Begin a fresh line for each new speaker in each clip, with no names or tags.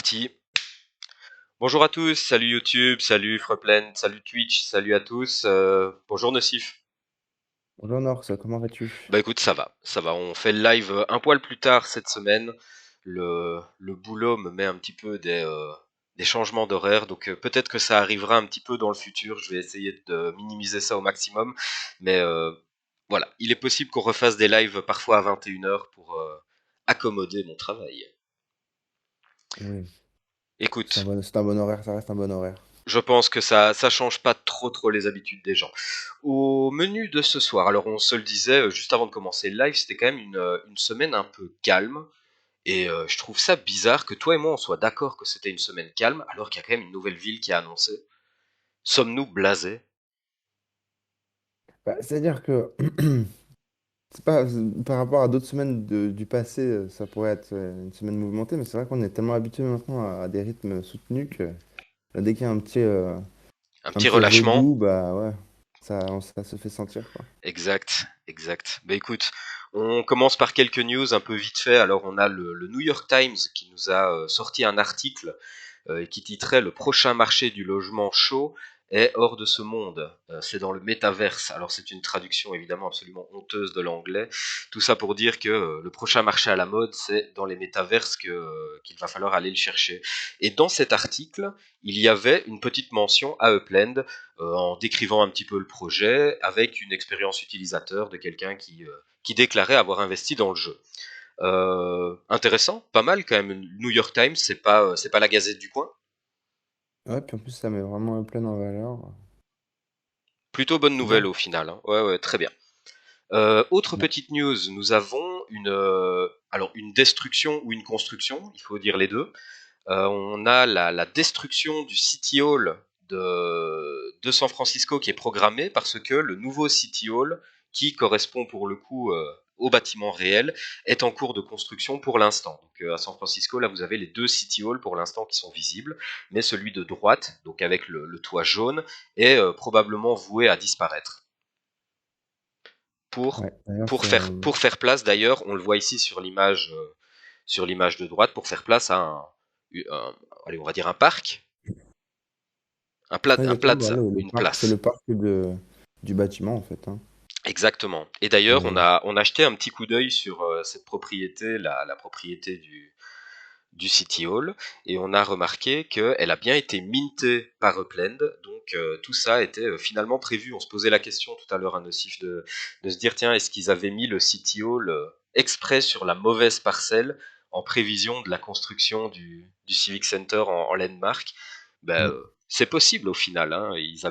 parti. Bonjour à tous, salut YouTube, salut Freeplan, salut Twitch, salut à tous. Bonjour Nocif.
Bonjour Norx, comment vas-tu?
Bah écoute, ça va. On fait le live un poil plus tard cette semaine. Le boulot me met un petit peu des changements d'horaire, donc peut-être que ça arrivera un petit peu dans le futur. Je vais essayer de minimiser ça au maximum, mais voilà, il est possible qu'on refasse des lives parfois à 21h pour accommoder mon travail.
Oui,
Écoute.
c'est un bon horaire, ça reste un bon horaire.
Je pense que ça change pas trop les habitudes des gens. Au menu de ce soir, alors on se le disait juste avant de commencer le live, c'était quand même une semaine un peu calme. Et je trouve ça bizarre que toi et moi on soit d'accord que c'était une semaine calme, alors qu'il y a quand même une nouvelle ville qui a annoncé. Sommes-nous blasés?
C'est-à-dire que c'est pas par rapport à d'autres semaines du passé, ça pourrait être une semaine mouvementée, mais c'est vrai qu'on est tellement habitué maintenant à des rythmes soutenus que dès qu'il y a
Un
un
petit
petit
relâchement?
reboot, bah ouais, ça se fait sentir quoi.
Exact. Bah écoute, on commence par quelques news un peu vite fait. Alors on a le New York Times qui nous a sorti un article qui titrait Le prochain marché du logement chaud est hors de ce monde. C'est dans le métaverse. Alors c'est une traduction évidemment absolument honteuse de l'anglais. Tout ça pour dire que le prochain marché à la mode, c'est dans les métaverses qu'il va falloir aller le chercher. Et dans cet article, il y avait une petite mention à Upland en décrivant un petit peu le projet avec une expérience utilisateur de quelqu'un qui déclarait avoir investi dans le jeu. Intéressant, pas mal quand même. New York Times, c'est pas la Gazette du coin.
Ouais, puis en plus ça met vraiment plein en valeur.
Plutôt bonne
C'est
nouvelle
bien.
au final, hein. Ouais, très bien. Autre
Ouais.
petite news, nous avons alors une destruction ou une construction, il faut dire les deux. On a la destruction du City Hall de San Francisco qui est programmée parce que le nouveau City Hall, qui correspond pour le coup au bâtiment réel, est en cours de construction pour l'instant. Donc à San Francisco, là vous avez les deux City Halls pour l'instant qui sont visibles, mais celui de droite, donc avec le toit jaune, est probablement voué à disparaître. Pour,
Ouais, d'ailleurs c'est
pour faire place d'ailleurs, on le voit ici sur l'image de droite, pour faire place à allez, on va dire un parc.
ouais,
Un
exactement, bah,
plaza,
le
une
parc, c'est le
place.
parc du bâtiment en fait, hein.
Exactement. Et d'ailleurs,
Et
on a jeté un petit coup d'œil sur cette propriété, la propriété du City Hall, et on a remarqué qu'elle a bien été mintée par Upland, donc tout ça était finalement prévu. On se posait la question tout à l'heure à Nocif de se dire, tiens, est-ce qu'ils avaient mis le City Hall exprès sur la mauvaise parcelle en prévision de la construction du Civic Center en landmark? Ben,
mm.
c'est possible au final, hein. Ils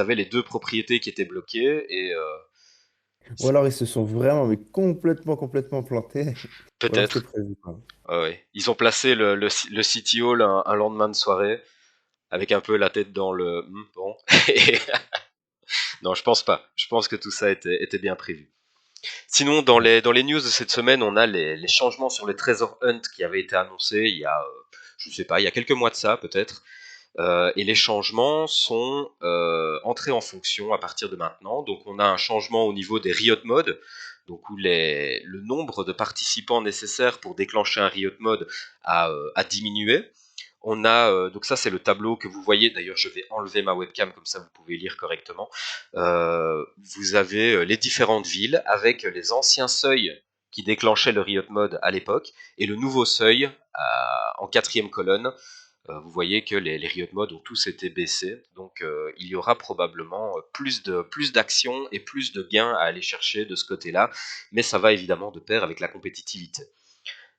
avaient les deux propriétés qui étaient bloquées, et
Ou alors ils se sont vraiment mais complètement plantés. Ou alors c'était
peut-être.
prévu, quoi.
Ouais, ouais. Ils ont placé le City Hall un lendemain de soirée, avec un peu la tête dans le bon. Et- non, je pense pas. Je pense que tout ça était bien prévu. Sinon,
Ouais.
dans les news de cette semaine, on a les changements sur les Treasure Hunt qui avaient été annoncés il y a, je sais pas, il y a quelques mois de ça peut-être. Et les changements sont entrés en fonction à partir de maintenant. Donc on a un changement au niveau des Riot Modes, donc où le nombre de participants nécessaires pour déclencher un Riot Mode a diminué. On a donc ça c'est le tableau que vous voyez. D'ailleurs je vais enlever ma webcam comme ça vous pouvez lire correctement. Vous avez les différentes villes avec les anciens seuils qui déclenchaient le Riot Mode à l'époque et le nouveau seuil en quatrième colonne. Vous voyez que les Riot Modes ont tous été baissés, donc il y aura probablement plus d'actions et plus de gains à aller chercher de ce côté-là, mais ça va évidemment de pair avec la compétitivité.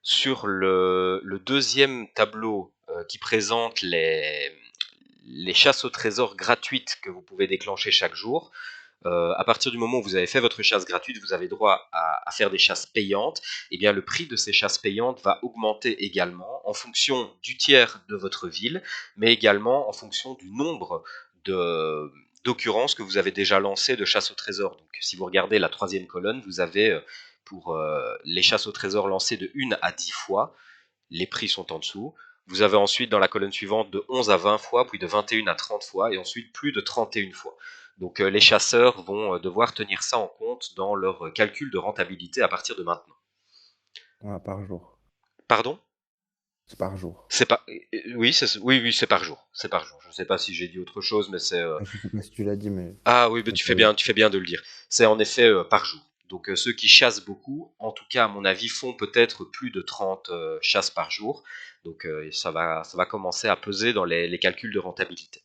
Sur le deuxième tableau qui présente les chasses au trésor gratuites que vous pouvez déclencher chaque jour, à partir du moment où vous avez fait votre chasse gratuite, vous avez droit à faire des chasses payantes. Et bien, le prix de ces chasses payantes va augmenter également en fonction du tiers de votre ville, mais également en fonction du nombre de d'occurrences que vous avez déjà lancées de chasse au trésor. Donc, si vous regardez la troisième colonne, vous avez pour les chasses au trésor lancées de 1 à 10 fois, les prix sont en dessous. Vous avez ensuite dans la colonne suivante de 11 à 20 fois, puis de 21 à 30 fois, et ensuite plus de 31 fois. Donc les chasseurs vont devoir tenir ça en compte dans leur calcul de rentabilité à partir de maintenant.
Ouais, par jour.
Pardon?
C'est par jour.
C'est pas, oui, oui, c'est par jour. C'est par jour. Je sais pas si j'ai dit autre chose, mais c'est,
Ah, je sais pas si tu l'as dit, mais
ah oui, mais
ça peut.
tu fais bien de le dire. C'est en effet par jour. Donc ceux qui chassent beaucoup, en tout cas à mon avis, font peut-être plus de 30 chasses par jour. Donc ça va commencer à peser dans les calculs de rentabilité.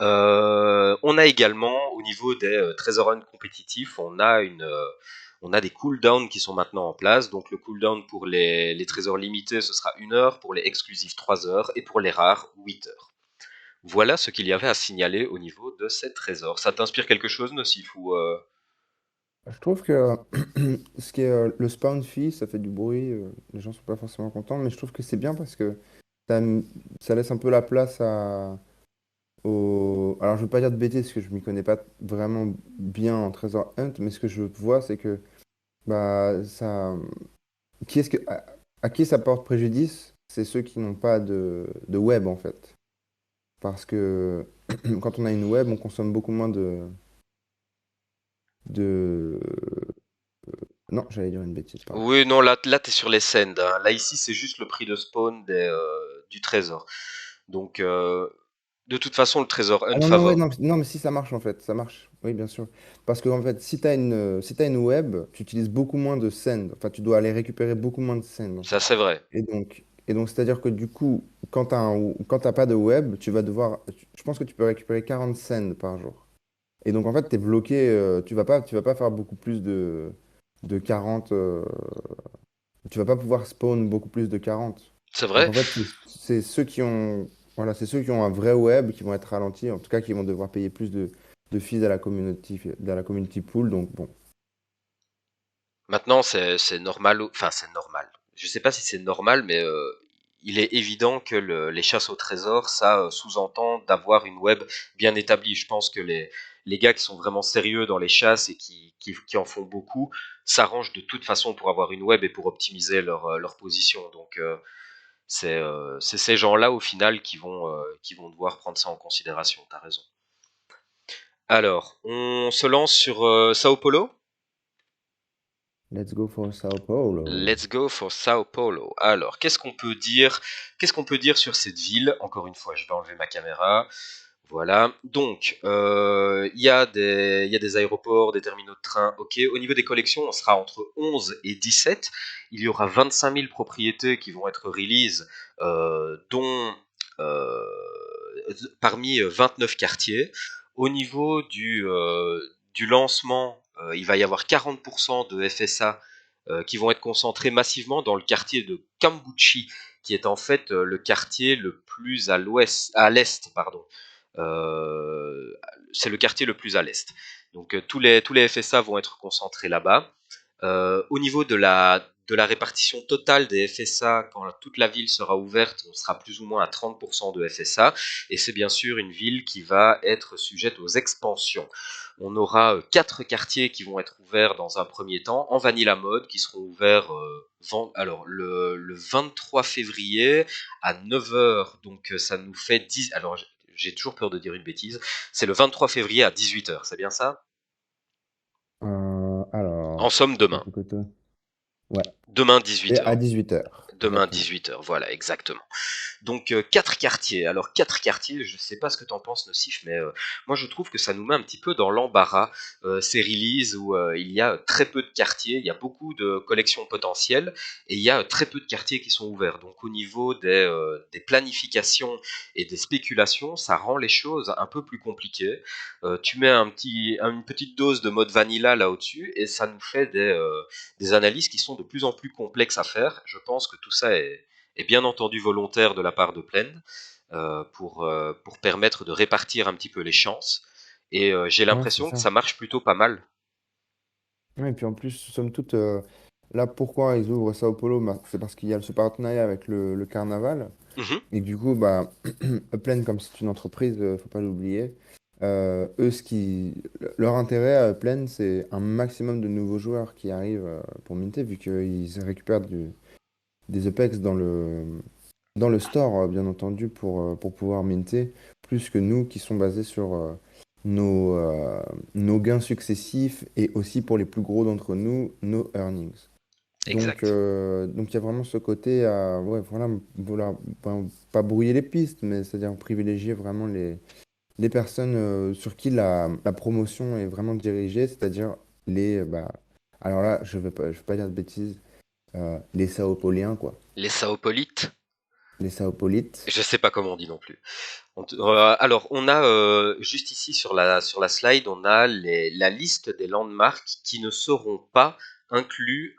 On a également, au niveau des Treasure Hunt compétitifs, on a des cooldowns qui sont maintenant en place. Donc le cooldown pour les trésors limités, ce sera 1 heure, pour les exclusifs 3 heures, et pour les rares 8 heures. Voilà ce qu'il y avait à signaler au niveau de ces trésors. Ça t'inspire quelque chose, Nocif ou
Je trouve que ce qui est le spawn fee, ça fait du bruit, les gens sont pas forcément contents, mais je trouve que c'est bien parce que ça, ça laisse un peu la place au... Alors je veux pas dire de bêtises parce que je m'y connais pas vraiment bien en Treasure Hunt, mais ce que je vois c'est que bah ça... Qui est-ce que... à qui ça porte préjudice? C'est ceux qui n'ont pas de web en fait. Parce que quand on a une web, on consomme beaucoup moins de... Non, j'allais dire une bêtise, pardon.
oui, non, là t'es sur les sends, hein. Là ici c'est juste le prix de spawn du trésor. Donc de toute façon le trésor
Ah
hunt
non, non, ouais,
favor.
non, non, mais si ça marche en fait, ça marche. Oui, bien sûr. Parce que en fait, si t'as une web, tu utilises beaucoup moins de send. Enfin, tu dois aller récupérer beaucoup moins de send en
Ça
fait.
c'est vrai.
Et donc c'est-à-dire que du coup, quand t'as pas de web, tu vas devoir. Je pense que tu peux récupérer 40 send par jour. Et donc en fait, tu es bloqué. Tu vas pas faire beaucoup plus de 40. Tu vas pas pouvoir spawn beaucoup plus de 40.
C'est
Donc
vrai.
en fait, c'est ceux qui ont, voilà, c'est ceux qui ont un vrai web qui vont être ralentis, en tout cas qui vont devoir payer plus de fees à la community pool. Donc bon,
Maintenant, c'est normal, enfin c'est normal. Je sais pas si c'est normal, mais il est évident que les chasses au trésor, ça sous-entend d'avoir une web bien établie. Je pense que les gars qui sont vraiment sérieux dans les chasses et qui en font beaucoup s'arrangent de toute façon pour avoir une web et pour optimiser leur position. Donc c'est ces gens-là au final qui vont devoir prendre ça en considération. T'as raison. Alors, on se lance sur Sao Paulo.
let's go for Sao Paulo.
Let's go for Sao Paulo. Alors, qu'est-ce qu'on peut dire sur cette ville? Encore une fois, je vais enlever ma caméra. Voilà. Donc, il y a des aéroports, des terminaux de train. Ok. Au niveau des collections, on sera entre 11 et 17. Il y aura 25 000 propriétés qui vont être release, dont euh, parmi 29 quartiers. Au niveau du lancement, il va y avoir 40% de FSA qui vont être concentrés massivement dans le quartier de Cambuchi, qui est en fait le quartier le plus à l'ouest, à l'est, pardon. Euh, c'est le quartier le plus à l'est. Donc tous les FSA vont être concentrés là-bas. Au niveau de la répartition totale des FSA, quand toute la ville sera ouverte, on sera plus ou moins à 30% de FSA. Et c'est bien sûr une ville qui va être sujette aux expansions. On aura 4 quartiers qui vont être ouverts dans un premier temps, en vanilla mode, qui seront ouverts alors, le 23 février à 9 heures. Donc ça nous fait 10... Alors j'ai toujours peur de dire une bêtise. C'est le 23 février à 18 heures, c'est bien ça? En
Alors,
somme, demain.
ouais,
Demain
et
18
à
heures.
18 h
Demain
exactement.
18 heures, voilà, exactement. Donc 4 quartiers. Alors 4 quartiers, je sais pas ce que t'en penses, Nocif, mais moi je trouve que ça nous met un petit peu dans l'embarras. Ces releases où il y a très peu de quartiers, il y a beaucoup de collections potentielles et il y a très peu de quartiers qui sont ouverts. Donc au niveau des planifications et des spéculations, ça rend les choses un peu plus compliquées. Tu mets une petite dose de mode vanilla là au-dessus et ça nous fait des analyses qui sont de plus en plus complexes à faire. Je pense que tout ça est bien entendu volontaire de la part de Plend pour permettre de répartir un petit peu les chances. Et j'ai
Ouais, c'est
l'impression que
ça.
ça marche plutôt pas mal.
Ouais, et puis en plus, somme toute, là, pourquoi ils ouvrent Sao Paulo? Bah, c'est parce qu'il y a ce partenariat avec le carnaval.
Mhm.
Et du coup, bah, Upland, comme c'est une entreprise, faut pas l'oublier. Eux, leur intérêt à Upland, c'est un maximum de nouveaux joueurs qui arrivent pour minter, vu qu'ils récupèrent des UPEX dans le store, bien entendu, pour pouvoir minter, plus que nous qui sont basés sur nos gains successifs et aussi pour les plus gros d'entre nous, nos earnings.
Exact.
Donc il y a vraiment ce côté à ouais, voilà, pas brouiller les pistes, mais c'est-à-dire privilégier vraiment les personnes sur qui la promotion est vraiment dirigée, c'est-à-dire bah, alors là, je vais pas dire de bêtises, les Saopoliens, quoi.
Les Saopolites,
Les Saopolites.
je sais pas comment on dit non plus. Alors, on a juste ici sur la slide, on a la liste des landmarks qui ne seront pas inclus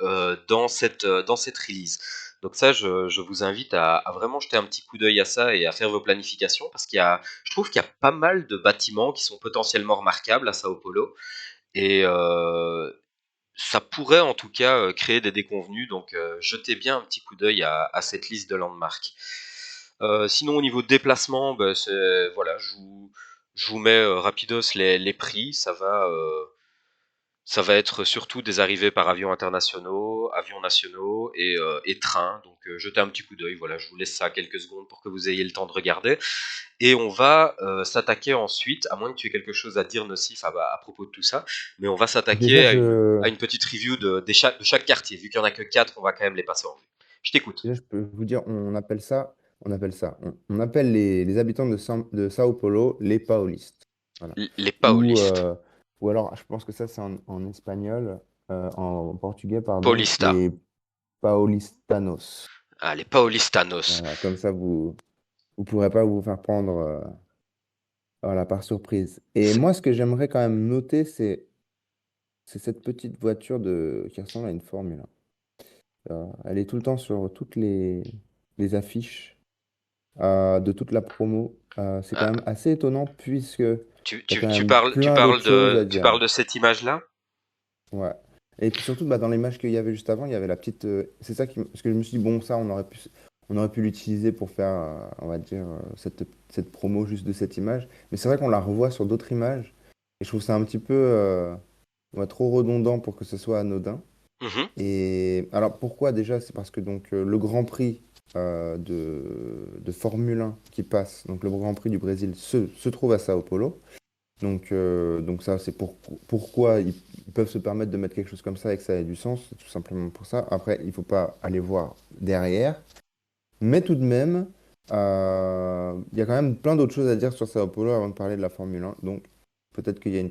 dans cette release. Donc ça, je vous invite à vraiment jeter un petit coup d'œil à ça et à faire vos planifications parce je trouve qu'il y a pas mal de bâtiments qui sont potentiellement remarquables à Sao Paulo et ça pourrait en tout cas créer des déconvenus. Donc jetez bien un petit coup d'œil à cette liste de landmarks. Sinon, au niveau de déplacement, bah, voilà, je vous mets rapidos les prix. Ça va être surtout des arrivées par avions internationaux, avions nationaux et trains. Donc, jetez un petit coup d'œil. Voilà, je vous laisse ça quelques secondes pour que vous ayez le temps de regarder. Et on va s'attaquer ensuite, à moins que tu aies quelque chose à dire nocif à propos de tout ça, mais on va
Déjà,
s'attaquer à une petite review de chaque quartier. Vu qu'il n'y en a que 4, on va quand même les passer en revue. Je t'écoute.
je peux vous dire, on appelle les habitants de Sao Paulo les Paulistes. Voilà.
Les
Ou,
Paolistes.
euh, ou alors, je pense que ça, c'est en espagnol, en portugais, pardon,
Paulista.
les Paulistanos.
Ah, les Paolistanos.
Voilà, comme ça, vous pourrez pas vous faire prendre voilà, par surprise. Et
C'est-
moi, ce que j'aimerais quand même noter, c'est cette petite voiture qui ressemble à une Formule 1. Elle est tout le temps sur toutes les affiches de toute la promo. C'est quand
ah,
même assez étonnant puisque il y a quand même plein d'autres choses à
tu
dire.
parles de cette image-là?
Ouais. Et puis surtout, bah, dans l'image qu'il y avait juste avant, il y avait la petite. C'est ça parce que je me suis dit, bon, ça, on aurait pu l'utiliser pour faire, on va dire, cette promo juste de cette image. Mais c'est vrai qu'on la revoit sur d'autres images. Et je trouve ça un petit peu ouais, trop redondant pour que ce soit anodin.
Mhm.
Et alors pourquoi déjà? C'est parce que donc le Grand Prix de Formule 1 qui passe, donc le Grand Prix du Brésil, se trouve à Sao Paulo. Donc ça, c'est pourquoi ils peuvent se permettre de mettre quelque chose comme ça et que ça ait du sens, c'est tout simplement pour ça. Après, il faut pas aller voir derrière. Mais tout de même, il y a quand même plein d'autres choses à dire sur Sao Paulo avant de parler de la Formule 1. Donc peut-être qu'il y a
Un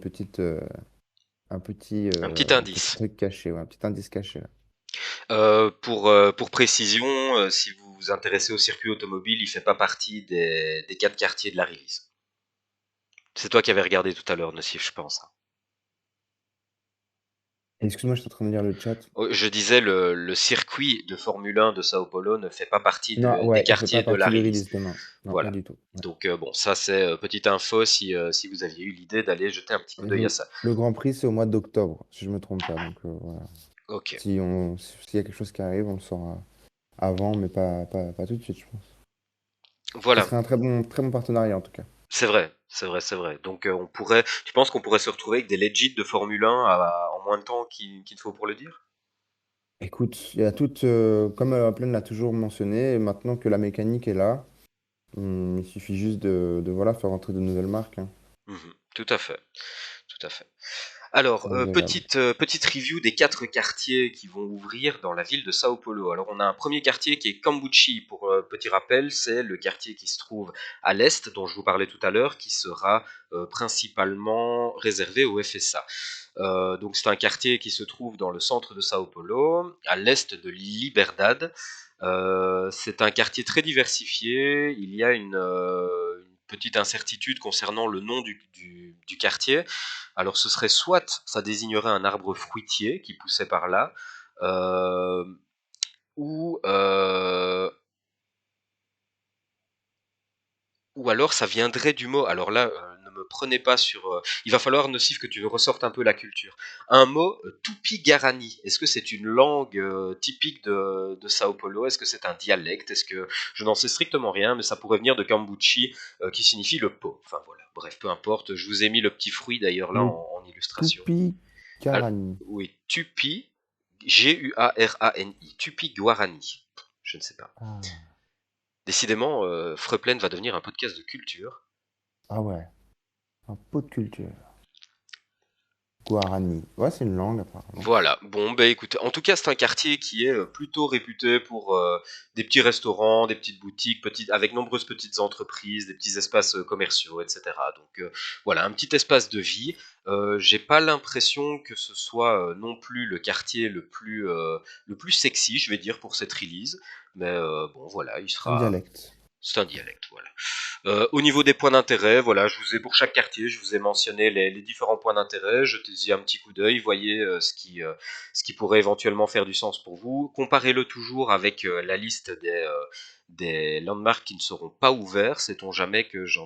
petit
un petit
indice.
truc caché, ouais, un petit indice caché là.
Pour précision, si vous vous intéressez au circuit automobile, il fait pas partie des 4 quartiers de la release. C'est toi qui avais regardé tout à l'heure, Nocif, je pense, hein.
Excuse-moi, je suis en train de lire le chat.
Je disais, le circuit de Formule 1 de Sao Paulo ne fait pas partie
Non,
des
ouais, il fait pas
quartiers de la
partie du
release.
release demain. Non, pas
Voilà.
du tout. Ouais.
Donc bon, ça c'est petite info si vous aviez eu l'idée d'aller jeter un petit coup d'œil à ça.
Le Grand Prix, c'est au mois d'octobre, si je me trompe pas. Donc voilà.
Ok,
S'il y a quelque chose qui arrive, on le saura avant, mais pas tout de suite, je pense. Ce
voilà.
serait un très bon partenariat en tout cas.
C'est vrai, c'est vrai, c'est vrai. Donc tu penses qu'on pourrait se retrouver avec des legits de Formule 1 en moins de temps qu'il faut pour le dire?
Écoute, il y a comme Plaine l'a toujours mentionné, maintenant que la mécanique est là, il suffit juste voilà, faire entrer de nouvelles marques, hein.
Mhm. Tout à fait, tout à fait. Alors,
C'est envisageable.
petite review des 4 quartiers qui vont ouvrir dans la ville de Sao Paulo. Alors, on a un premier quartier qui est Cambuchi. Pour petit rappel, c'est le quartier qui se trouve à l'est, dont je vous parlais tout à l'heure, qui sera principalement réservé au FSA. Donc, c'est un quartier qui se trouve dans le centre de Sao Paulo, à l'est de Liberdade. C'est un quartier très diversifié. Il y a une petite incertitude concernant le nom du quartier. Alors ce serait soit ça désignerait un arbre fruitier qui poussait par là, euh, ou, euh, ou alors ça viendrait du mot. Alors là, ne me prenez pas sur. Il va falloir, Nocif, que tu ressortes un peu la culture. Un mot, Tupi-Guarani. Est-ce que c'est une langue typique de Sao Paulo? Est-ce que c'est un dialecte? Est-ce que je n'en sais strictement rien, mais ça pourrait venir de Cambuchi, qui signifie le pot. Enfin voilà. Bref, peu importe. Je vous ai mis le petit fruit d'ailleurs là
Le
en illustration.
Tupi
Al-
Carani.
oui, Tupi, Guarani. Tupi Guarani. Je ne sais pas.
Ah.
Décidément, Freuplen va devenir un podcast de culture.
Ah ouais, un pot de culture. Guarani. Ouais, c'est une langue apparemment.
Voilà. Bon, ben écoute, en tout cas, c'est un quartier qui est plutôt réputé pour des petits restaurants, des petites boutiques, avec nombreuses petites entreprises, des petits espaces commerciaux, etc. Donc voilà, un petit espace de vie. J'ai pas l'impression que ce soit non plus le quartier le plus sexy, je vais dire, pour cette release. Mais bon, voilà, il
C'est un
sera.
dialecte.
C'est un dialecte, voilà. Au niveau des points d'intérêt, voilà, je vous ai pour chaque quartier, je vous ai mentionné les différents points d'intérêt. Jetez-y un petit coup d'œil, voyez ce qui pourrait éventuellement faire du sens pour vous. Comparez-le toujours avec la liste des landmarks qui ne seront pas ouverts. Sait-on jamais que je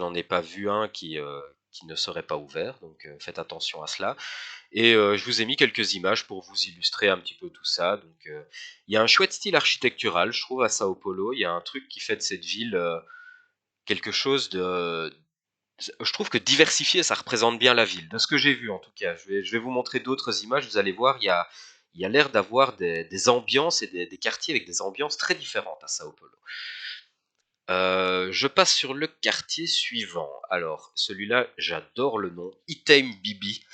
n'en ai pas vu un qui ne serait pas ouvert. Donc faites attention à cela. Et je vous ai mis quelques images pour vous illustrer un petit peu tout ça. Donc, il y a un chouette style architectural, je trouve, à Sao Paulo. Il y a un truc qui fait de cette ville quelque chose de. Je trouve que diversifié, ça représente bien la ville. De ce que j'ai vu, en tout cas. Je vais vous montrer d'autres images. Vous allez voir, il y a l'air d'avoir des ambiances et des quartiers avec des ambiances très différentes à Sao Paulo. Je passe sur le quartier suivant. Alors, celui-là, j'adore le nom. Item Bibi.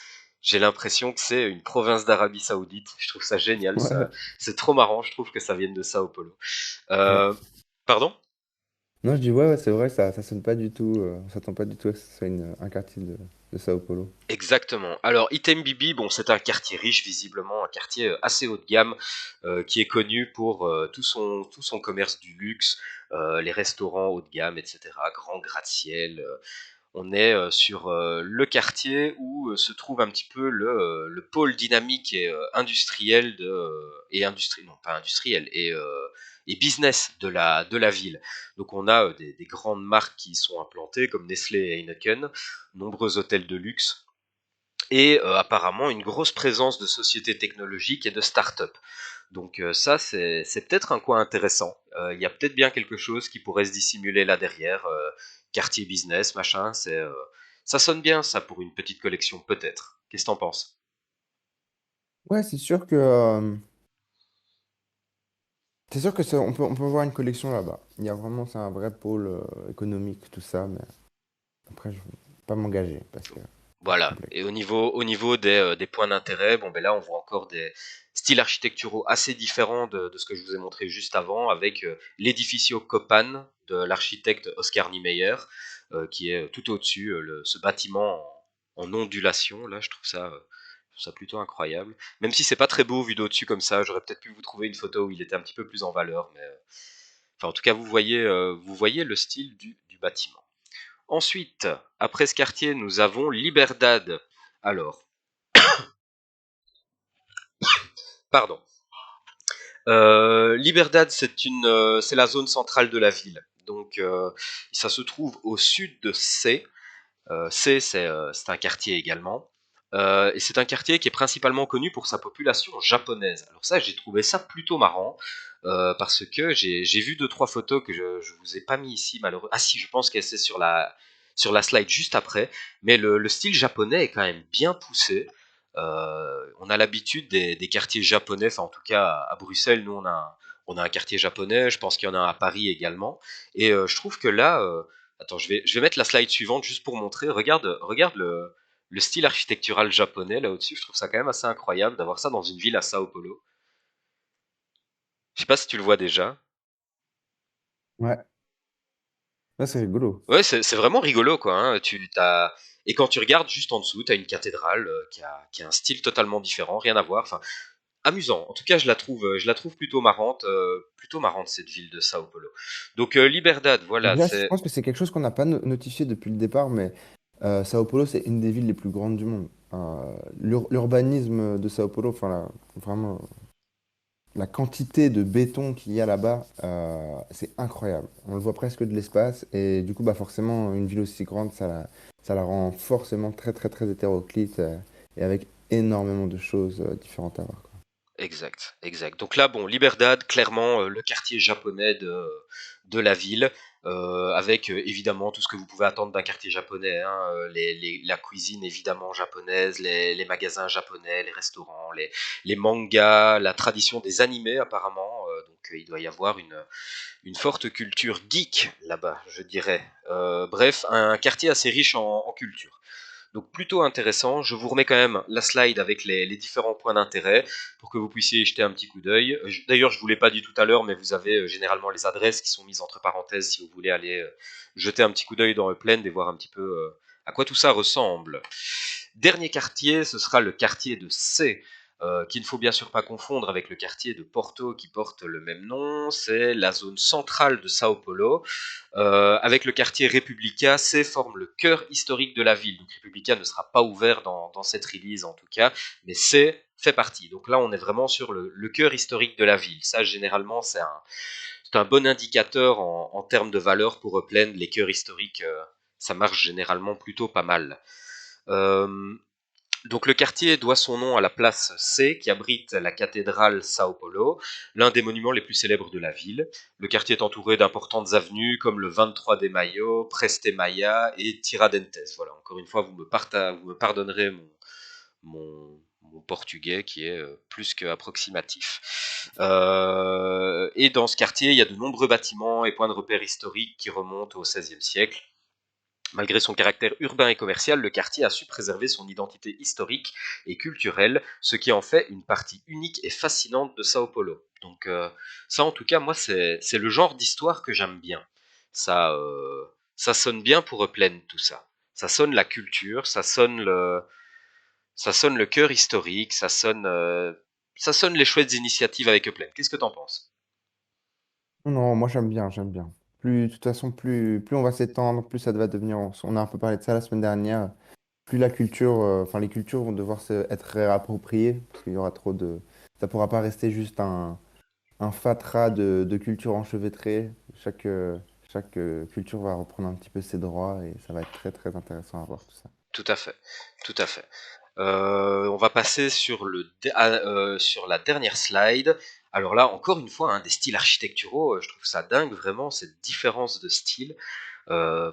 J'ai l'impression que c'est une province d'Arabie Saoudite. Je trouve ça génial, ça.
Ouais.
C'est trop marrant. Je trouve que ça vienne de Sao Paulo.
Ouais.
Euh, Pardon?
Non, je dis ouais, ouais, c'est vrai, ça sonne pas du tout, on s'attend pas du tout à ce que ce soit un quartier de Sao Paulo.
Exactement. Alors, Item Bibi, bon, c'est un quartier riche, visiblement, un quartier assez haut de gamme, qui est connu pour tout son commerce du luxe, les restaurants haut de gamme, etc. Grand gratte-ciel. On est sur le quartier où se trouve un petit peu le pôle dynamique et industriel non pas industriel, et business de la ville. Donc on a des grandes marques qui y sont implantées comme Nestlé et Heineken, nombreux hôtels de luxe et apparemment une grosse présence de sociétés technologiques et de start-up. Donc ça, c'est peut-être un coin intéressant. Il y a peut-être bien quelque chose qui pourrait se dissimuler là derrière. Quartier business, machin, ça sonne bien ça pour une petite collection, peut-être. Qu'est-ce que t'en penses?
Ouais, c'est sûr que on peut voir une collection là-bas. Il y a vraiment, c'est un vrai pôle économique, tout ça, mais après, je vais pas m'engager parce que c'est
Voilà.
complexe.
Et au niveau des points d'intérêt, bon ben là on voit encore des styles architecturaux assez différents de ce que je vous ai montré juste avant, avec l'edificio Copan de l'architecte Oscar Niemeyer, qui est tout au-dessus, ce bâtiment en ondulation. Là, je trouve ça plutôt incroyable. Même si c'est pas très beau vu d'au-dessus comme ça, j'aurais peut-être pu vous trouver une photo où il était un petit peu plus en valeur, mais enfin en tout cas vous voyez le style du bâtiment. Ensuite, après ce quartier, nous avons Liberdad. Alors, pardon. Liberdad, c'est la zone centrale de la ville. Donc, ça se trouve au sud de C. C, c'est un quartier également. Et c'est un quartier qui est principalement connu pour sa population japonaise. Alors ça, j'ai trouvé ça plutôt marrant. Parce que j'ai vu deux trois photos que je vous ai pas mis ici malheureusement. Ah si, je pense que c'est sur la slide juste après. Mais le style japonais est quand même bien poussé. On a l'habitude des quartiers japonais. Enfin, en tout cas à Bruxelles, nous on a un quartier japonais. Je pense qu'il y en a un à Paris également. Et je trouve que là, attends, je vais mettre la slide suivante juste pour montrer. Regarde le style architectural japonais là au-dessus. Je trouve ça quand même assez incroyable d'avoir ça dans une ville à Sao Paulo. Je sais pas si tu le vois déjà.
Ouais, là, c'est rigolo.
Ouais, c'est vraiment rigolo, quoi. Hein. Et quand tu regardes juste en dessous, t'as une cathédrale qui a un style totalement différent, rien à voir. Enfin, amusant. En tout cas, je la trouve plutôt marrante cette ville de Sao Paulo. Donc Liberdad, voilà,
Déjà, je
c'est
pense que c'est quelque chose qu'on n'a pas notifié depuis le départ, mais Sao Paulo, c'est une des villes les plus grandes du monde. L'urbanisme de Sao Paulo, enfin, vraiment, la quantité de béton qu'il y a là-bas, c'est incroyable. On le voit presque de l'espace, et du coup, bah, forcément, une ville aussi grande, ça la rend forcément très, très, très hétéroclite, et avec énormément de choses différentes à voir, quoi.
exact, exact. Donc là, bon, Liberdad, clairement le quartier japonais de la ville, avec évidemment tout ce que vous pouvez attendre d'un quartier japonais, hein, la cuisine évidemment japonaise, les magasins japonais, les restaurants, les mangas, la tradition des animés apparemment. Donc il doit y avoir une forte culture geek là-bas, je dirais. Bref, un quartier assez riche en culture. Donc plutôt intéressant. Je vous remets quand même la slide avec les différents points d'intérêt pour que vous puissiez y jeter un petit coup d'œil. D'ailleurs, je ne vous l'ai pas dit tout à l'heure, mais vous avez généralement les adresses qui sont mises entre parenthèses si vous voulez aller jeter un petit coup d'œil dans Upland et voir un petit peu à quoi tout ça ressemble. Dernier quartier, ce sera le quartier de C, qu'il ne faut bien sûr pas confondre avec le quartier de Porto qui porte le même nom. C'est la zone centrale de Sao Paulo. Avec le quartier República, C forme le cœur historique de la ville. Donc República ne sera pas ouvert dans cette release en tout cas, mais C fait partie. Donc là, on est vraiment sur le cœur historique de la ville. Ça, généralement, c'est un bon indicateur en termes de valeur pour Upland. Les cœurs historiques, ça marche généralement plutôt pas mal. Donc le quartier doit son nom à la place C, qui abrite la cathédrale Sao Paulo, l'un des monuments les plus célèbres de la ville. Le quartier est entouré d'importantes avenues comme le 23 de Mayo, Preste Maia et Tiradentes. Voilà, encore une fois, vous me pardonnerez mon portugais qui est plus qu'approximatif. Et dans ce quartier, il y a de nombreux bâtiments et points de repère historiques qui remontent au XVIe siècle. Malgré son caractère urbain et commercial, le quartier a su préserver son identité historique et culturelle, ce qui en fait une partie unique et fascinante de Sao Paulo. Donc ça, en tout cas, moi, c'est le genre d'histoire que j'aime bien. Ça sonne bien pour Upland, tout ça. Ça sonne la culture, ça sonne le cœur historique, ça sonne les chouettes initiatives avec Upland. Qu'est-ce que t'en penses?
Non, moi j'aime bien, j'aime bien. Plus, de toute façon, plus on va s'étendre, plus ça va devenir. On a un peu parlé de ça la semaine dernière. Plus la culture, enfin les cultures vont devoir être réappropriées parce qu'il y aura trop de. Ça pourra pas rester juste un fatras de culture enchevêtrée. Chaque culture va reprendre un petit peu ses droits et ça va être très très intéressant à voir tout ça.
Tout à fait, tout à fait. On va passer sur la dernière slide. Alors là, encore une fois, hein, des styles architecturaux, je trouve ça dingue vraiment cette différence de style.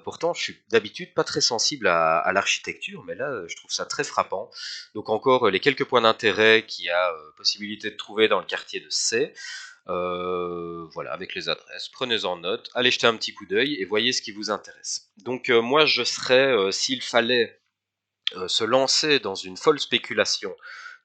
Pourtant, je suis d'habitude pas très sensible à l'architecture, mais là, je trouve ça très frappant. Donc encore les quelques points d'intérêt qu'il y a possibilité de trouver dans le quartier de C. Voilà, avec les adresses. Prenez-en note, allez jeter un petit coup d'œil et voyez ce qui vous intéresse. Donc moi, je serais, s'il fallait se lancer dans une folle spéculation.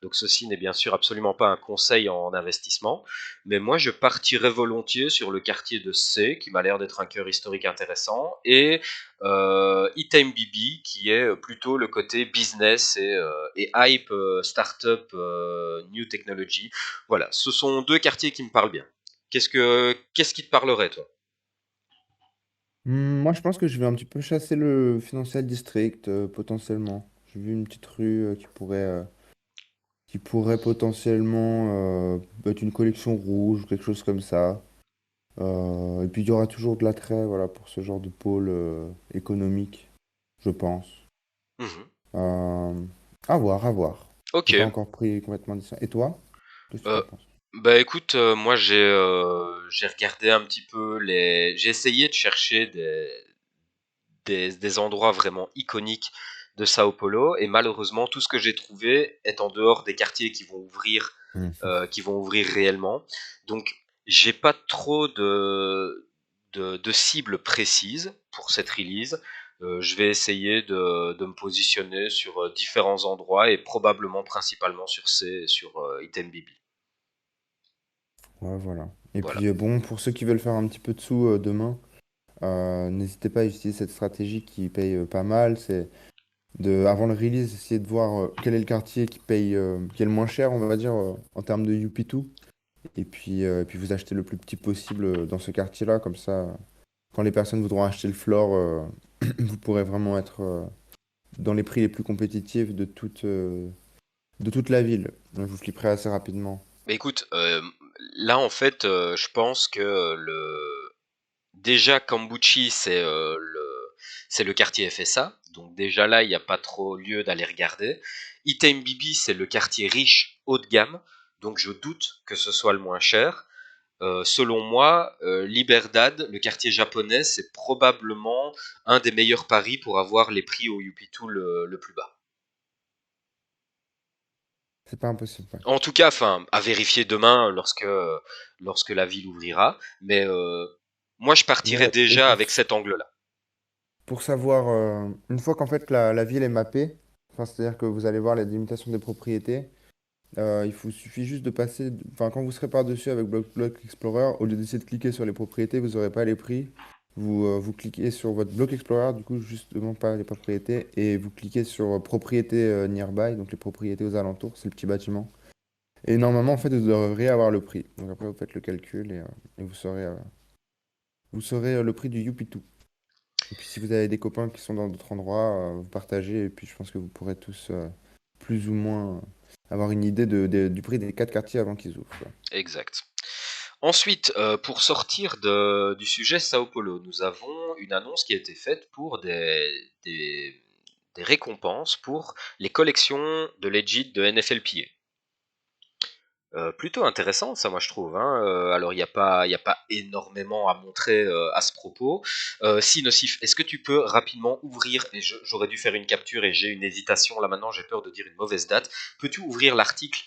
Donc ceci n'est bien sûr absolument pas un conseil en investissement, mais moi je partirais volontiers sur le quartier de C, qui m'a l'air d'être un cœur historique intéressant, et Itime BB, qui est plutôt le côté business et hype, startup, new technology. Voilà, ce sont deux quartiers qui me parlent bien. Qu'est-ce qui te parlerait, toi?
Moi, je pense que je vais un petit peu chasser le Financial District, potentiellement. J'ai vu une petite rue qui pourrait potentiellement être une collection rouge ou quelque chose comme ça. Et puis, il y aura toujours de l'attrait, voilà, pour ce genre de pôle économique, je pense.
Mhm.
Euh, à voir, à voir.
Ok.
J'ai pas encore pris complètement décision. Et toi? Qu'est-ce que tu
Euh,
en penses?
Bah écoute, moi j'ai regardé un petit peu j'ai essayé de chercher des endroits vraiment iconiques de Sao Paulo et malheureusement tout ce que j'ai trouvé est en dehors des quartiers
Mhm.
qui vont ouvrir réellement. Donc j'ai pas trop de cibles précises pour cette release. Je vais essayer de me positionner sur différents endroits et probablement principalement sur Item Bibi.
Ouais, voilà. Et
Voilà.
puis, bon, pour ceux qui veulent faire un petit peu de sous demain, n'hésitez pas à utiliser cette stratégie qui paye pas mal. C'est avant le release, essayer de voir quel est le quartier qui est le moins cher, on va dire, en termes de UP2. Et puis vous achetez le plus petit possible dans ce quartier-là. Comme ça, quand les personnes voudront acheter le floor, vous pourrez vraiment être dans les prix les plus compétitifs de toute la ville. Donc vous flipperez assez rapidement.
Mais écoute, là en fait, je pense que déjà Cambuchi c'est le quartier FSA, donc déjà là il n'y a pas trop lieu d'aller regarder. Item Bibi c'est le quartier riche haut de gamme, donc je doute que ce soit le moins cher. Selon moi, Liberdad, le quartier japonais, c'est probablement un des meilleurs paris pour avoir les prix au Yupitu le plus bas.
C'est pas impossible. Ouais.
En tout cas, enfin, à vérifier demain lorsque la ville ouvrira. Mais moi, je partirais
Et
déjà
pour,
avec cet angle-là.
pour savoir, une fois qu'en fait la ville est mappée, Enfin, c'est-à-dire que vous allez voir les limitations des propriétés. Suffit juste de passer. Enfin, quand vous serez par-dessus avec Block Explorer, au lieu d'essayer de cliquer sur les propriétés, vous n'aurez pas les prix. Vous cliquez sur votre Block Explorer, du coup, justement pas les propriétés, et vous cliquez sur propriétés nearby, donc les propriétés aux alentours, c'est le petit bâtiment. Et normalement, en fait, vous devriez avoir le prix. Donc après, vous faites le calcul et vous saurez le prix du Youpitou. Et puis si vous avez des copains qui sont dans d'autres endroits, vous partagez, et puis je pense que vous pourrez tous plus ou moins avoir une idée du prix des quatre quartiers avant qu'ils ouvrent, quoi.
Exact. Ensuite, pour sortir du sujet Sao Paulo, nous avons une annonce qui a été faite pour des récompenses pour les collections de Legit de NFLPA. Plutôt intéressant, ça, moi je trouve, hein. Alors il y a pas énormément à montrer à ce propos. Si Nocif, est-ce que tu peux rapidement ouvrir, et j'aurais dû faire une capture et j'ai une hésitation là maintenant, j'ai peur de dire une mauvaise date. Peux-tu ouvrir l'article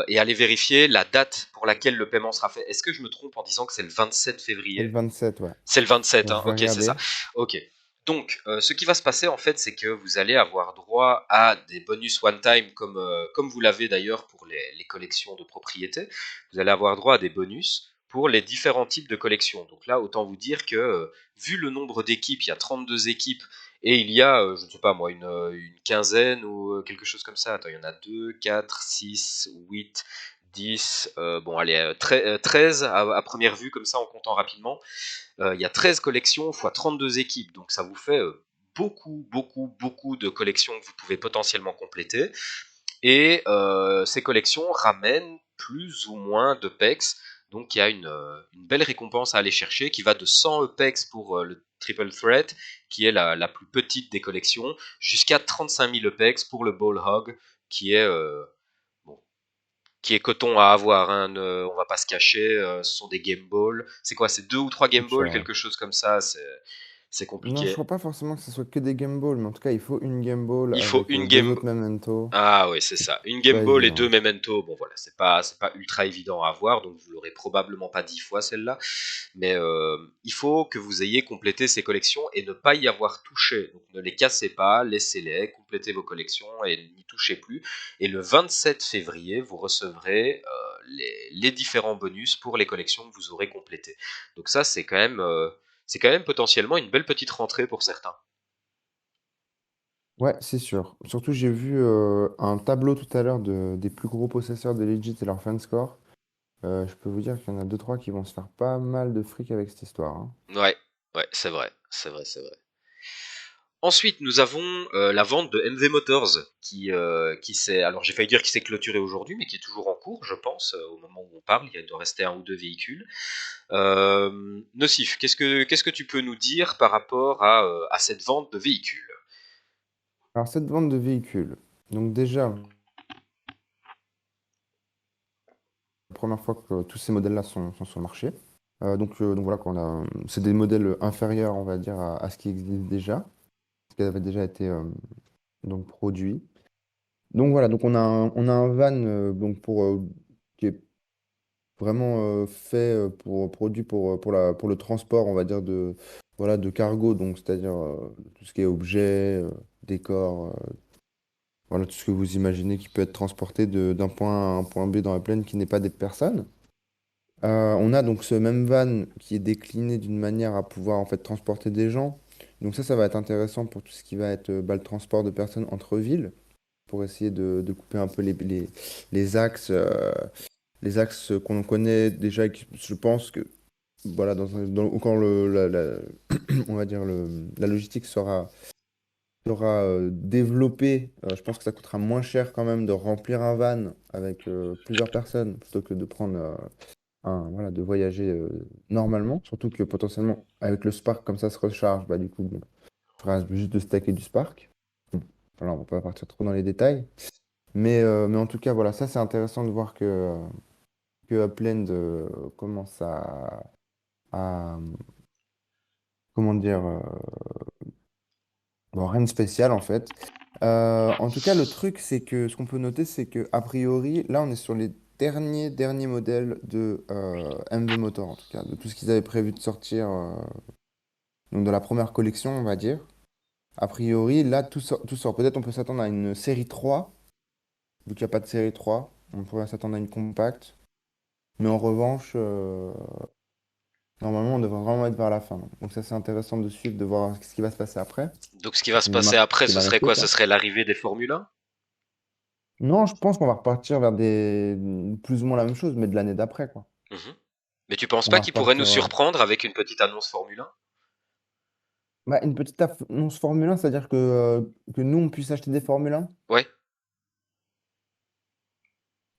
et aller vérifier la date pour laquelle le paiement sera fait? Est-ce que je me trompe en disant que c'est le 27
C'est le
février?
27, ouais.
C'est le 27,
Donc,
hein,
je vais
ok, c'est ça.
regarder.
Ok. Donc, ce qui va se passer en fait, c'est que vous allez avoir droit à des bonus one time, comme vous l'avez d'ailleurs pour les collections de propriété. Vous allez avoir droit à des bonus pour les différents types de collections. Donc là, autant vous dire que, vu le nombre d'équipes, il y a 32 équipes, et il y a, je ne sais pas moi, une quinzaine ou quelque chose comme ça. Attends, il y en a 2, 4, 6, 8, 10, bon allez, 13 à première vue, comme ça en comptant rapidement. Il y a 13 collections fois 32 équipes, donc ça vous fait beaucoup, beaucoup, beaucoup de collections que vous pouvez potentiellement compléter. Et ces collections ramènent plus ou moins de PEX, donc il y a une belle récompense à aller chercher qui va de 100 PEX pour le Triple Threat, qui est la plus petite des collections, jusqu'à 35 000 PEX pour le Ball Hog, qui est bon, qui est coton à avoir, hein, on va pas se cacher, ce sont des Game Ball. C'est quoi, c'est deux ou trois Game
Coûte
Ball,
cher, ouais.
quelque chose comme ça, c'est
Non, je
compliqué.
crois pas forcément que ce soit que des Game Ball, mais en tout cas, il faut une Game Ball
Il faut
avec
une
deux
Game.
autres Memento.
Ah oui, c'est ça. Une
C'est
Game
pas
Ball et deux
évident.
Memento. Bon voilà, c'est pas ultra évident à avoir, donc vous l'aurez probablement pas 10 fois celle-là. Mais il faut que vous ayez complété ces collections et ne pas y avoir touché. Donc ne les cassez pas, laissez-les, complétez vos collections et n'y touchez plus. Et le 27 février, vous recevrez les différents bonus pour les collections que vous aurez complétées. Donc ça, c'est quand même potentiellement une belle petite rentrée pour certains.
Ouais, c'est sûr. Surtout, j'ai vu un tableau tout à l'heure des plus gros possesseurs de Legit et leur fanscore. Je peux vous dire qu'il y en a deux, trois qui vont se faire pas mal de fric avec cette histoire, hein.
Ouais, ouais, c'est vrai, c'est vrai, c'est vrai. Ensuite, nous avons la vente de MV Motors qui s'est, alors j'ai failli dire qui s'est clôturée aujourd'hui, mais qui est toujours en cours, je pense, au moment où on parle. Il doit rester un ou deux véhicules. Nocif, qu'est-ce que tu peux nous dire par rapport à cette vente de véhicules?
Alors, cette vente de véhicules, donc déjà, la première fois que tous ces modèles-là sont sur le marché. Donc voilà, c'est des modèles inférieurs, on va dire, à ce qui existe déjà, ce qui avait déjà été donc produit. Donc voilà, donc on a un van qui est vraiment fait pour produit pour le transport, on va dire voilà, de cargo, donc c'est-à-dire tout ce qui est objet, décor, voilà, tout ce que vous imaginez qui peut être transporté d'un point A à un point B dans la plaine qui n'est pas des personnes. On a donc ce même van qui est décliné d'une manière à pouvoir en fait transporter des gens. Donc ça va être intéressant pour tout ce qui va être le transport de personnes entre villes, pour essayer de couper un peu les axes, qu'on connaît déjà. Je pense que voilà, quand on va dire la logistique sera développée, je pense que ça coûtera moins cher quand même de remplir un van avec plusieurs personnes plutôt que de prendre voilà, de voyager normalement. Surtout que potentiellement, avec le Spark, comme ça se recharge, bah, du coup, bon, il faudra juste de stacker du Spark. Bon, voilà, on va pas partir trop dans les détails. Mais en tout cas, voilà, ça c'est intéressant de voir que Upland commence à- comment dire, bon, rien de spécial en fait. En tout cas, le truc, c'est que ce qu'on peut noter, c'est que a priori, là, on est sur les derniers modèles de MV Motor, en tout cas, de tout ce qu'ils avaient prévu de sortir, donc de la première collection, on va dire. A priori, là, tout sort, tout sort. Peut-être on peut s'attendre à une série 3, vu qu'il n'y a pas de série 3. On pourrait s'attendre à une compacte. Mais en revanche, normalement, on devrait vraiment être vers la fin. Donc ça, c'est intéressant de suivre, de voir ce qui va se passer après.
Donc ce qui va se
Le
passer
marché
après,
qui
ce
va
serait
rester,
quoi? Ce
quoi.
serait l'arrivée des Formule 1?
Non, je pense qu'on va repartir vers des plus ou moins la même chose, mais de l'année d'après, quoi.
Mhm. Mais tu penses
On
pas
va
qu'il pourrait nous
repartir.
surprendre avec une petite annonce Formule 1?
Bah, une petite annonce Formule 1, c'est-à-dire que nous, on puisse acheter des Formule 1?
Ouais.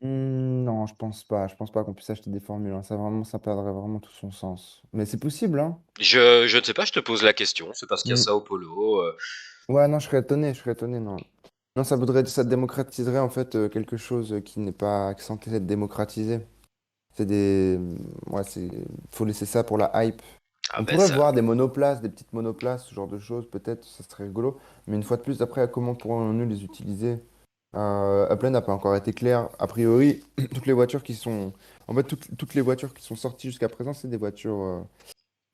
Non, je pense pas. Je pense pas qu'on puisse acheter des Formule 1. Ça, vraiment, ça perdrait vraiment tout son sens. Mais c'est possible, hein.
Je ne sais pas, je te pose la question. C'est parce qu'il y a
Mm.
ça au polo.
Ouais, non, je serais étonné, non. Non, ça démocratiserait en fait quelque chose qui n'est pas qui est censé être démocratisé. C'est des, ouais, faut laisser ça pour la hype.
Ah
On
ben
pourrait
ça.
voir des monoplaces, des petites monoplaces, ce genre de choses, peut-être, ça serait rigolo. Mais une fois de plus, après, comment pourrons-nous les utiliser? Upland n'a pas encore été clair. A priori, toutes les voitures qui sont, en fait, toutes les voitures qui sont sorties jusqu'à présent, c'est des voitures,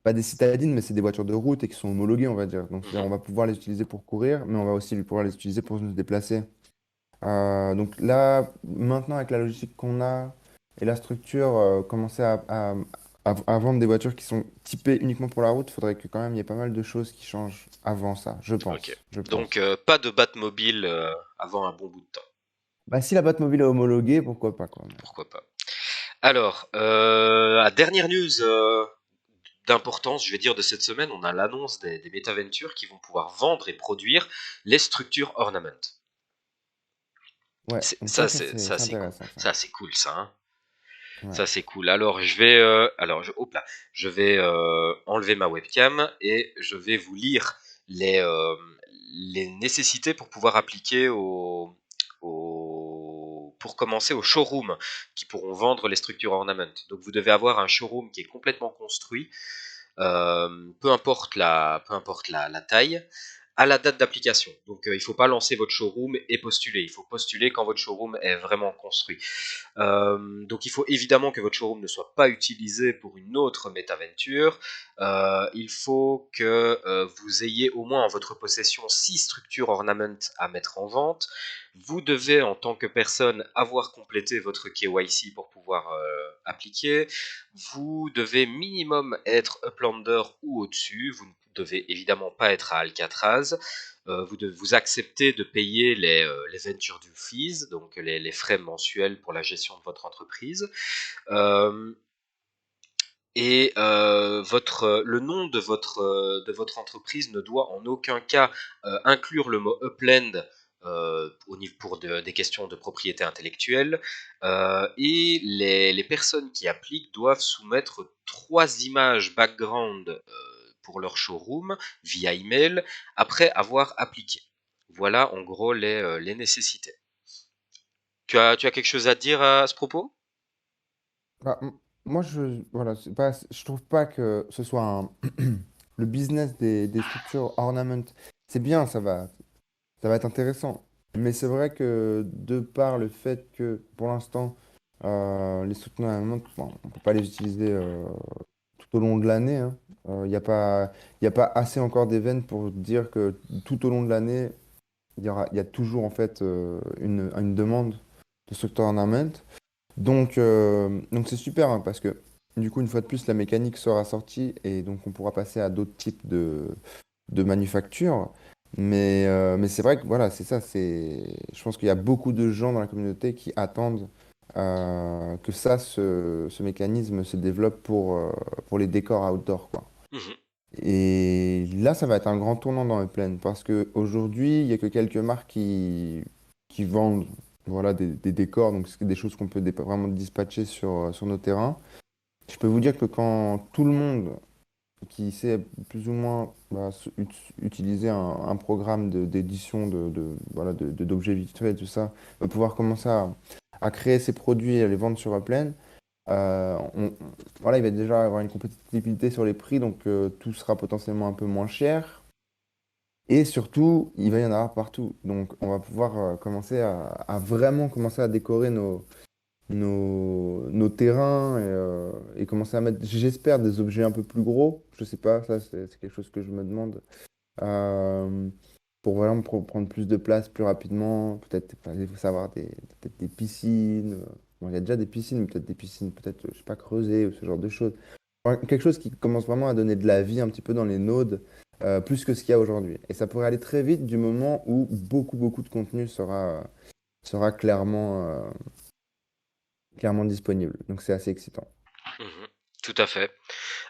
pas des citadines, mais c'est des voitures de route et qui sont homologuées, on va dire. Donc, c'est-à-dire,
Mhm.
on va pouvoir les utiliser pour courir, mais on va aussi pouvoir les utiliser pour nous déplacer. Donc là, maintenant, avec la logistique qu'on a et la structure, commencer à vendre des voitures qui sont typées uniquement pour la route, il faudrait que quand même il y ait pas mal de choses qui changent avant ça, je
Ok.
pense. Je
Donc
pense.
pas de Batmobile avant un bon bout de temps.
Bah, si la Batmobile est homologuée, pourquoi pas, quoi.
Pourquoi pas. Alors, la dernière news d'importance, je vais dire, de cette semaine, on a l'annonce des MetaVentures qui vont pouvoir vendre et produire les structures ornament.
Ouais, donc
Ça,
c'est
c'est cool.
intéressant, ça.
Ça, c'est cool, ça. Hein.
Ouais.
Ça, c'est cool. Alors, hop là, je vais enlever ma webcam et je vais vous lire les, euh, les nécessités pour pouvoir appliquer pour commencer au showroom qui pourront vendre les structures ornament. Donc, vous devez avoir un showroom qui est complètement construit, peu importe la taille, à la date d'application. Donc, il ne faut pas lancer votre showroom et postuler. Il faut postuler quand votre showroom est vraiment construit. Donc il faut évidemment que votre showroom ne soit pas utilisé pour une autre métaventure. Il faut que vous ayez au moins en votre possession 6 structures ornament à mettre en vente. Vous devez en tant que personne avoir complété votre KYC pour pouvoir appliquer. Vous devez minimum être Uplander ou au-dessus. Vous ne devez évidemment pas être à Alcatraz. Vous acceptez de payer les venture due fees, donc les frais mensuels pour la gestion de votre entreprise. Euh, le nom de votre entreprise ne doit en aucun cas inclure le mot upland pour des questions de propriété intellectuelle. Et les personnes qui appliquent doivent soumettre 3 images background pour leur showroom via email après avoir appliqué. Voilà en gros les nécessités. Tu as quelque chose à dire à ce propos?
Bah, moi, voilà, je trouve pas que ce soit le business des structures ornament. C'est bien, ça va être intéressant. Mais c'est vrai que de par le fait que pour l'instant, les structures ornament, bon, on ne peut pas les utiliser tout au long de l'année, hein. Il y a pas assez encore d'événements pour dire que tout au long de l'année, il y a toujours en fait une demande de structure ornament. Donc c'est super hein, parce que du coup, une fois de plus, la mécanique sera sortie et donc on pourra passer à d'autres types de manufactures. Mais c'est vrai que voilà, c'est ça. Je pense qu'il y a beaucoup de gens dans la communauté qui attendent que ce mécanisme se développe pour les décors outdoor, quoi.
Mhm.
Et là, ça va être un grand tournant dans le plan parce qu'aujourd'hui, il n'y a que quelques marques qui vendent voilà, des décors, donc c'est des choses qu'on peut vraiment dispatcher sur nos terrains. Je peux vous dire que quand tout le monde qui sait plus ou moins utiliser un programme d'édition voilà, d'objets virtuels et tout ça, va pouvoir commencer à créer ses produits et à les vendre sur Upland, voilà, il va déjà avoir une compétitivité sur les prix, donc tout sera potentiellement un peu moins cher. Et surtout, il va y en avoir partout. Donc, on va pouvoir commencer à vraiment commencer à décorer nos terrains et commencer à mettre, j'espère, des objets un peu plus gros. Je sais pas, ça, c'est quelque chose que je me demande. euh, pour vraiment prendre plus de place plus rapidement. Peut-être, enfin, il faut savoir peut-être des piscines. Bon, il y a déjà des piscines, mais peut-être des piscines, peut-être, je sais pas, creusées ou ce genre de choses. Enfin, quelque chose qui commence vraiment à donner de la vie un petit peu dans les nodes, plus que ce qu'il y a aujourd'hui. Et ça pourrait aller très vite du moment où beaucoup de contenu sera clairement disponible. Donc c'est assez excitant.
Mhm. Tout à fait.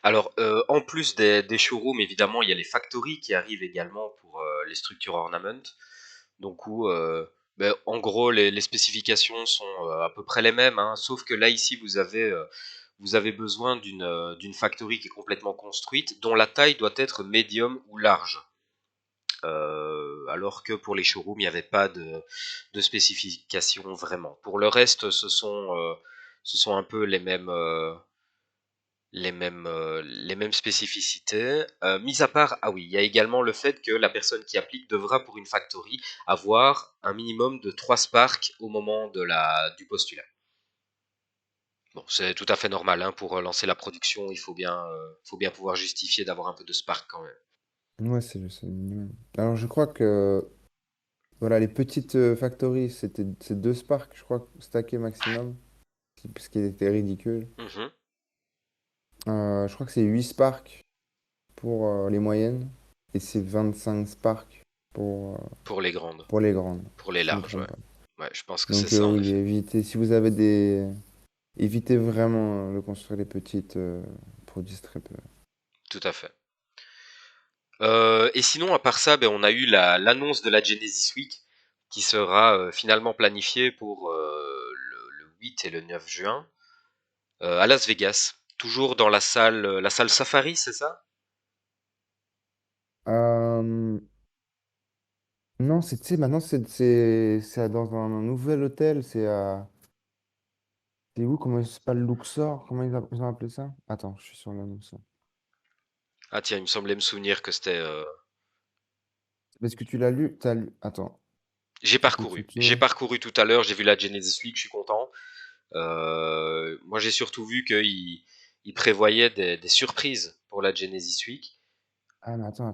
Alors, en plus des showrooms, évidemment, il y a les factories qui arrivent également pour les structures ornament. Donc, où, ben, en gros, les spécifications sont à peu près les mêmes, hein, sauf que là, ici, vous avez besoin d'une factory qui est complètement construite, dont la taille doit être médium ou large. Alors que pour les showrooms, il n'y avait pas de spécifications vraiment. Pour le reste, ce sont un peu les mêmes spécificités. Mis à part, ah oui, il y a également le fait que la personne qui applique devra pour une factory avoir un minimum de 3 sparks au moment du postulat. Bon, c'est tout à fait normal, hein, pour lancer la production, faut bien pouvoir justifier d'avoir un peu de spark quand même.
Ouais, c'est le minimum. Alors je crois que voilà, les petites factories, c'est 2 Spark, je crois, stacké maximum, ce qui était ridicule.
Mhm.
Je crois que c'est 8 Spark pour les moyennes et c'est 25 Spark
Pour les grandes,
pour les grandes,
pour les
si je ne me
larges,
trompe
ouais.
pas.
Ouais, je pense que c'est
Donc
ça en
oui,
effet.
évitez, si vous avez évitez vraiment de construire les petites produisent très peu.
Tout à fait. Et sinon, à part ça, ben, on a eu l'annonce de la Genesis Week qui sera finalement planifiée pour le 8 et le 9 juin à Las Vegas. Toujours dans la salle Safari, c'est ça?
Euh, non, tu sais, maintenant c'est dans un nouvel hôtel, c'est où? Comment c'est pas le Luxor? Comment ils ont appelé ça? Attends, je suis sur l'annonce.
Ah tiens, il me semblait me souvenir que c'était.
Parce que tu l'as lu, t'as lu. Attends,
J'ai
Tour.
parcouru tout à l'heure. J'ai vu la Genesis Week, je suis content. Moi, j'ai surtout vu qu'il prévoyait des surprises pour la Genesis Week.
Ah, mais attends.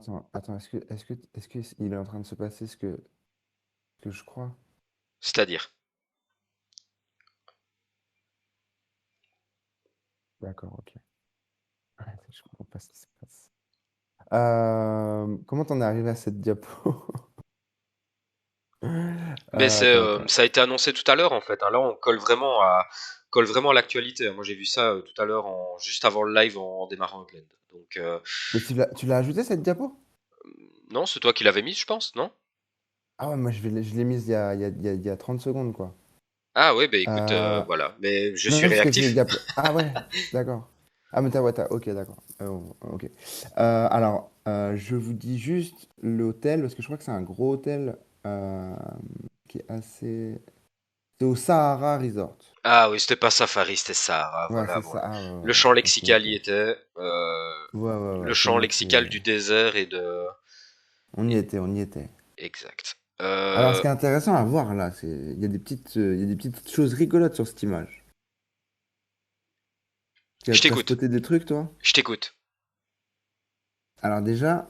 Est-ce que il est en train de se passer que je crois?
C'est-à-dire.
D'accord, ok. Ouais, je comprends pas ce qui se passe. Comment t'en es arrivé à cette diapo?
Ben
Attends.
ça a été annoncé tout à l'heure en fait, hein. Là, on colle vraiment à l'actualité, hein. Moi, j'ai vu ça tout à l'heure, juste avant le live en démarrant Glenn. Donc,
Mais tu l'as ajouté cette diapo?
non, c'est toi qui l'avais mis, je pense, non?
Ah ouais, moi je l'ai mise il y a 30 secondes, quoi.
Ah ouais, ben écoute,
Euh,
voilà. Mais je
Non,
suis
non, parce que
réactif.
Ah ouais, d'accord. Ah, mais ok, d'accord. Ok. Je vous dis juste l'hôtel, parce que je crois que c'est un gros hôtel qui est assez... C'est au Sahara Resort.
Ah oui, c'était pas Safari, c'était Sahara.
Ouais,
Voilà,
c'est ça.
voilà.
Ah, ouais,
Le
ouais.
champ
Ok,
lexical
ok.
y était.
Ouais,
Le
c'est
champ
moi
lexical du désert et de.
On y
et-
était, on y était.
Exact.
Alors, ce qui est intéressant à voir, là, il y a des petites choses rigolotes sur cette image.
Je
T'as
t'écoute.
spoté des trucs, toi?
Je t'écoute.
Alors déjà,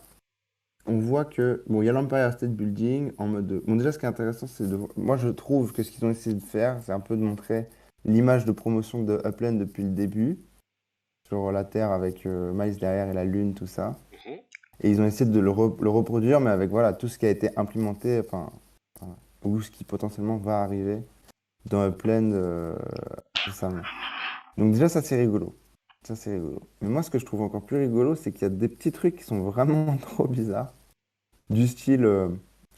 on voit que, bon, il y a l'Empire State Building en mode bon, déjà, ce qui est intéressant, c'est de... Moi, je trouve que ce qu'ils ont essayé de faire, c'est un peu de montrer l'image de promotion de Upland depuis le début, sur la Terre avec Miles derrière et la Lune, tout ça.
Mhm.
Et ils ont essayé de le reproduire, mais avec, voilà, tout ce qui a été implémenté, enfin, ou ce qui potentiellement va arriver dans Upland récemment. Donc déjà, ça, c'est rigolo. Ça, c'est rigolo. Mais moi, ce que je trouve encore plus rigolo, c'est qu'il y a des petits trucs qui sont vraiment trop bizarres. Du style,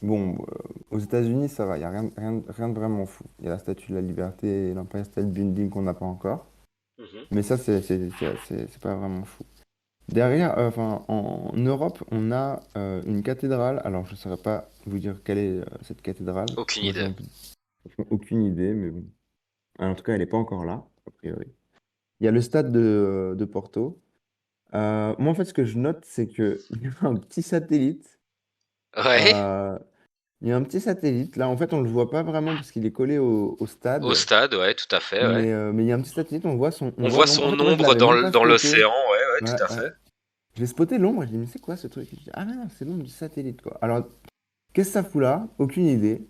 aux États-Unis, ça va, il n'y a rien de vraiment fou. Il y a la Statue de la Liberté et l'Empire State Building qu'on n'a pas encore.
Mhm.
Mais ça, c'est pas vraiment fou. Derrière, en Europe, on a une cathédrale. Alors, je ne saurais pas vous dire quelle est cette cathédrale, parce que
Aucune
moi,
idée.
franchement aucune idée, mais bon. En tout cas, elle n'est pas encore là, a priori. Il y a le stade de Porto. Moi, en fait, ce que je note, c'est qu'il y a un petit satellite.
Ouais.
euh, Il y a un petit satellite. Là, en fait, on le voit pas vraiment parce qu'il est collé au
Au
stade.
stade, ouais, tout à fait, ouais.
Mais il y a un petit satellite, on voit
On
voit
voit
l'ombre. En
son
fait, moi, je
ombre
l'avais même pas
dans
spoté.
l'océan, ouais, ouais, tout
Ouais,
à
ouais.
fait.
J'ai spoté l'ombre et je dis, mais c'est quoi ce truc? Je dis, ah mais non, c'est l'ombre du satellite, quoi. Alors, qu'est-ce que ça fout là? Aucune idée.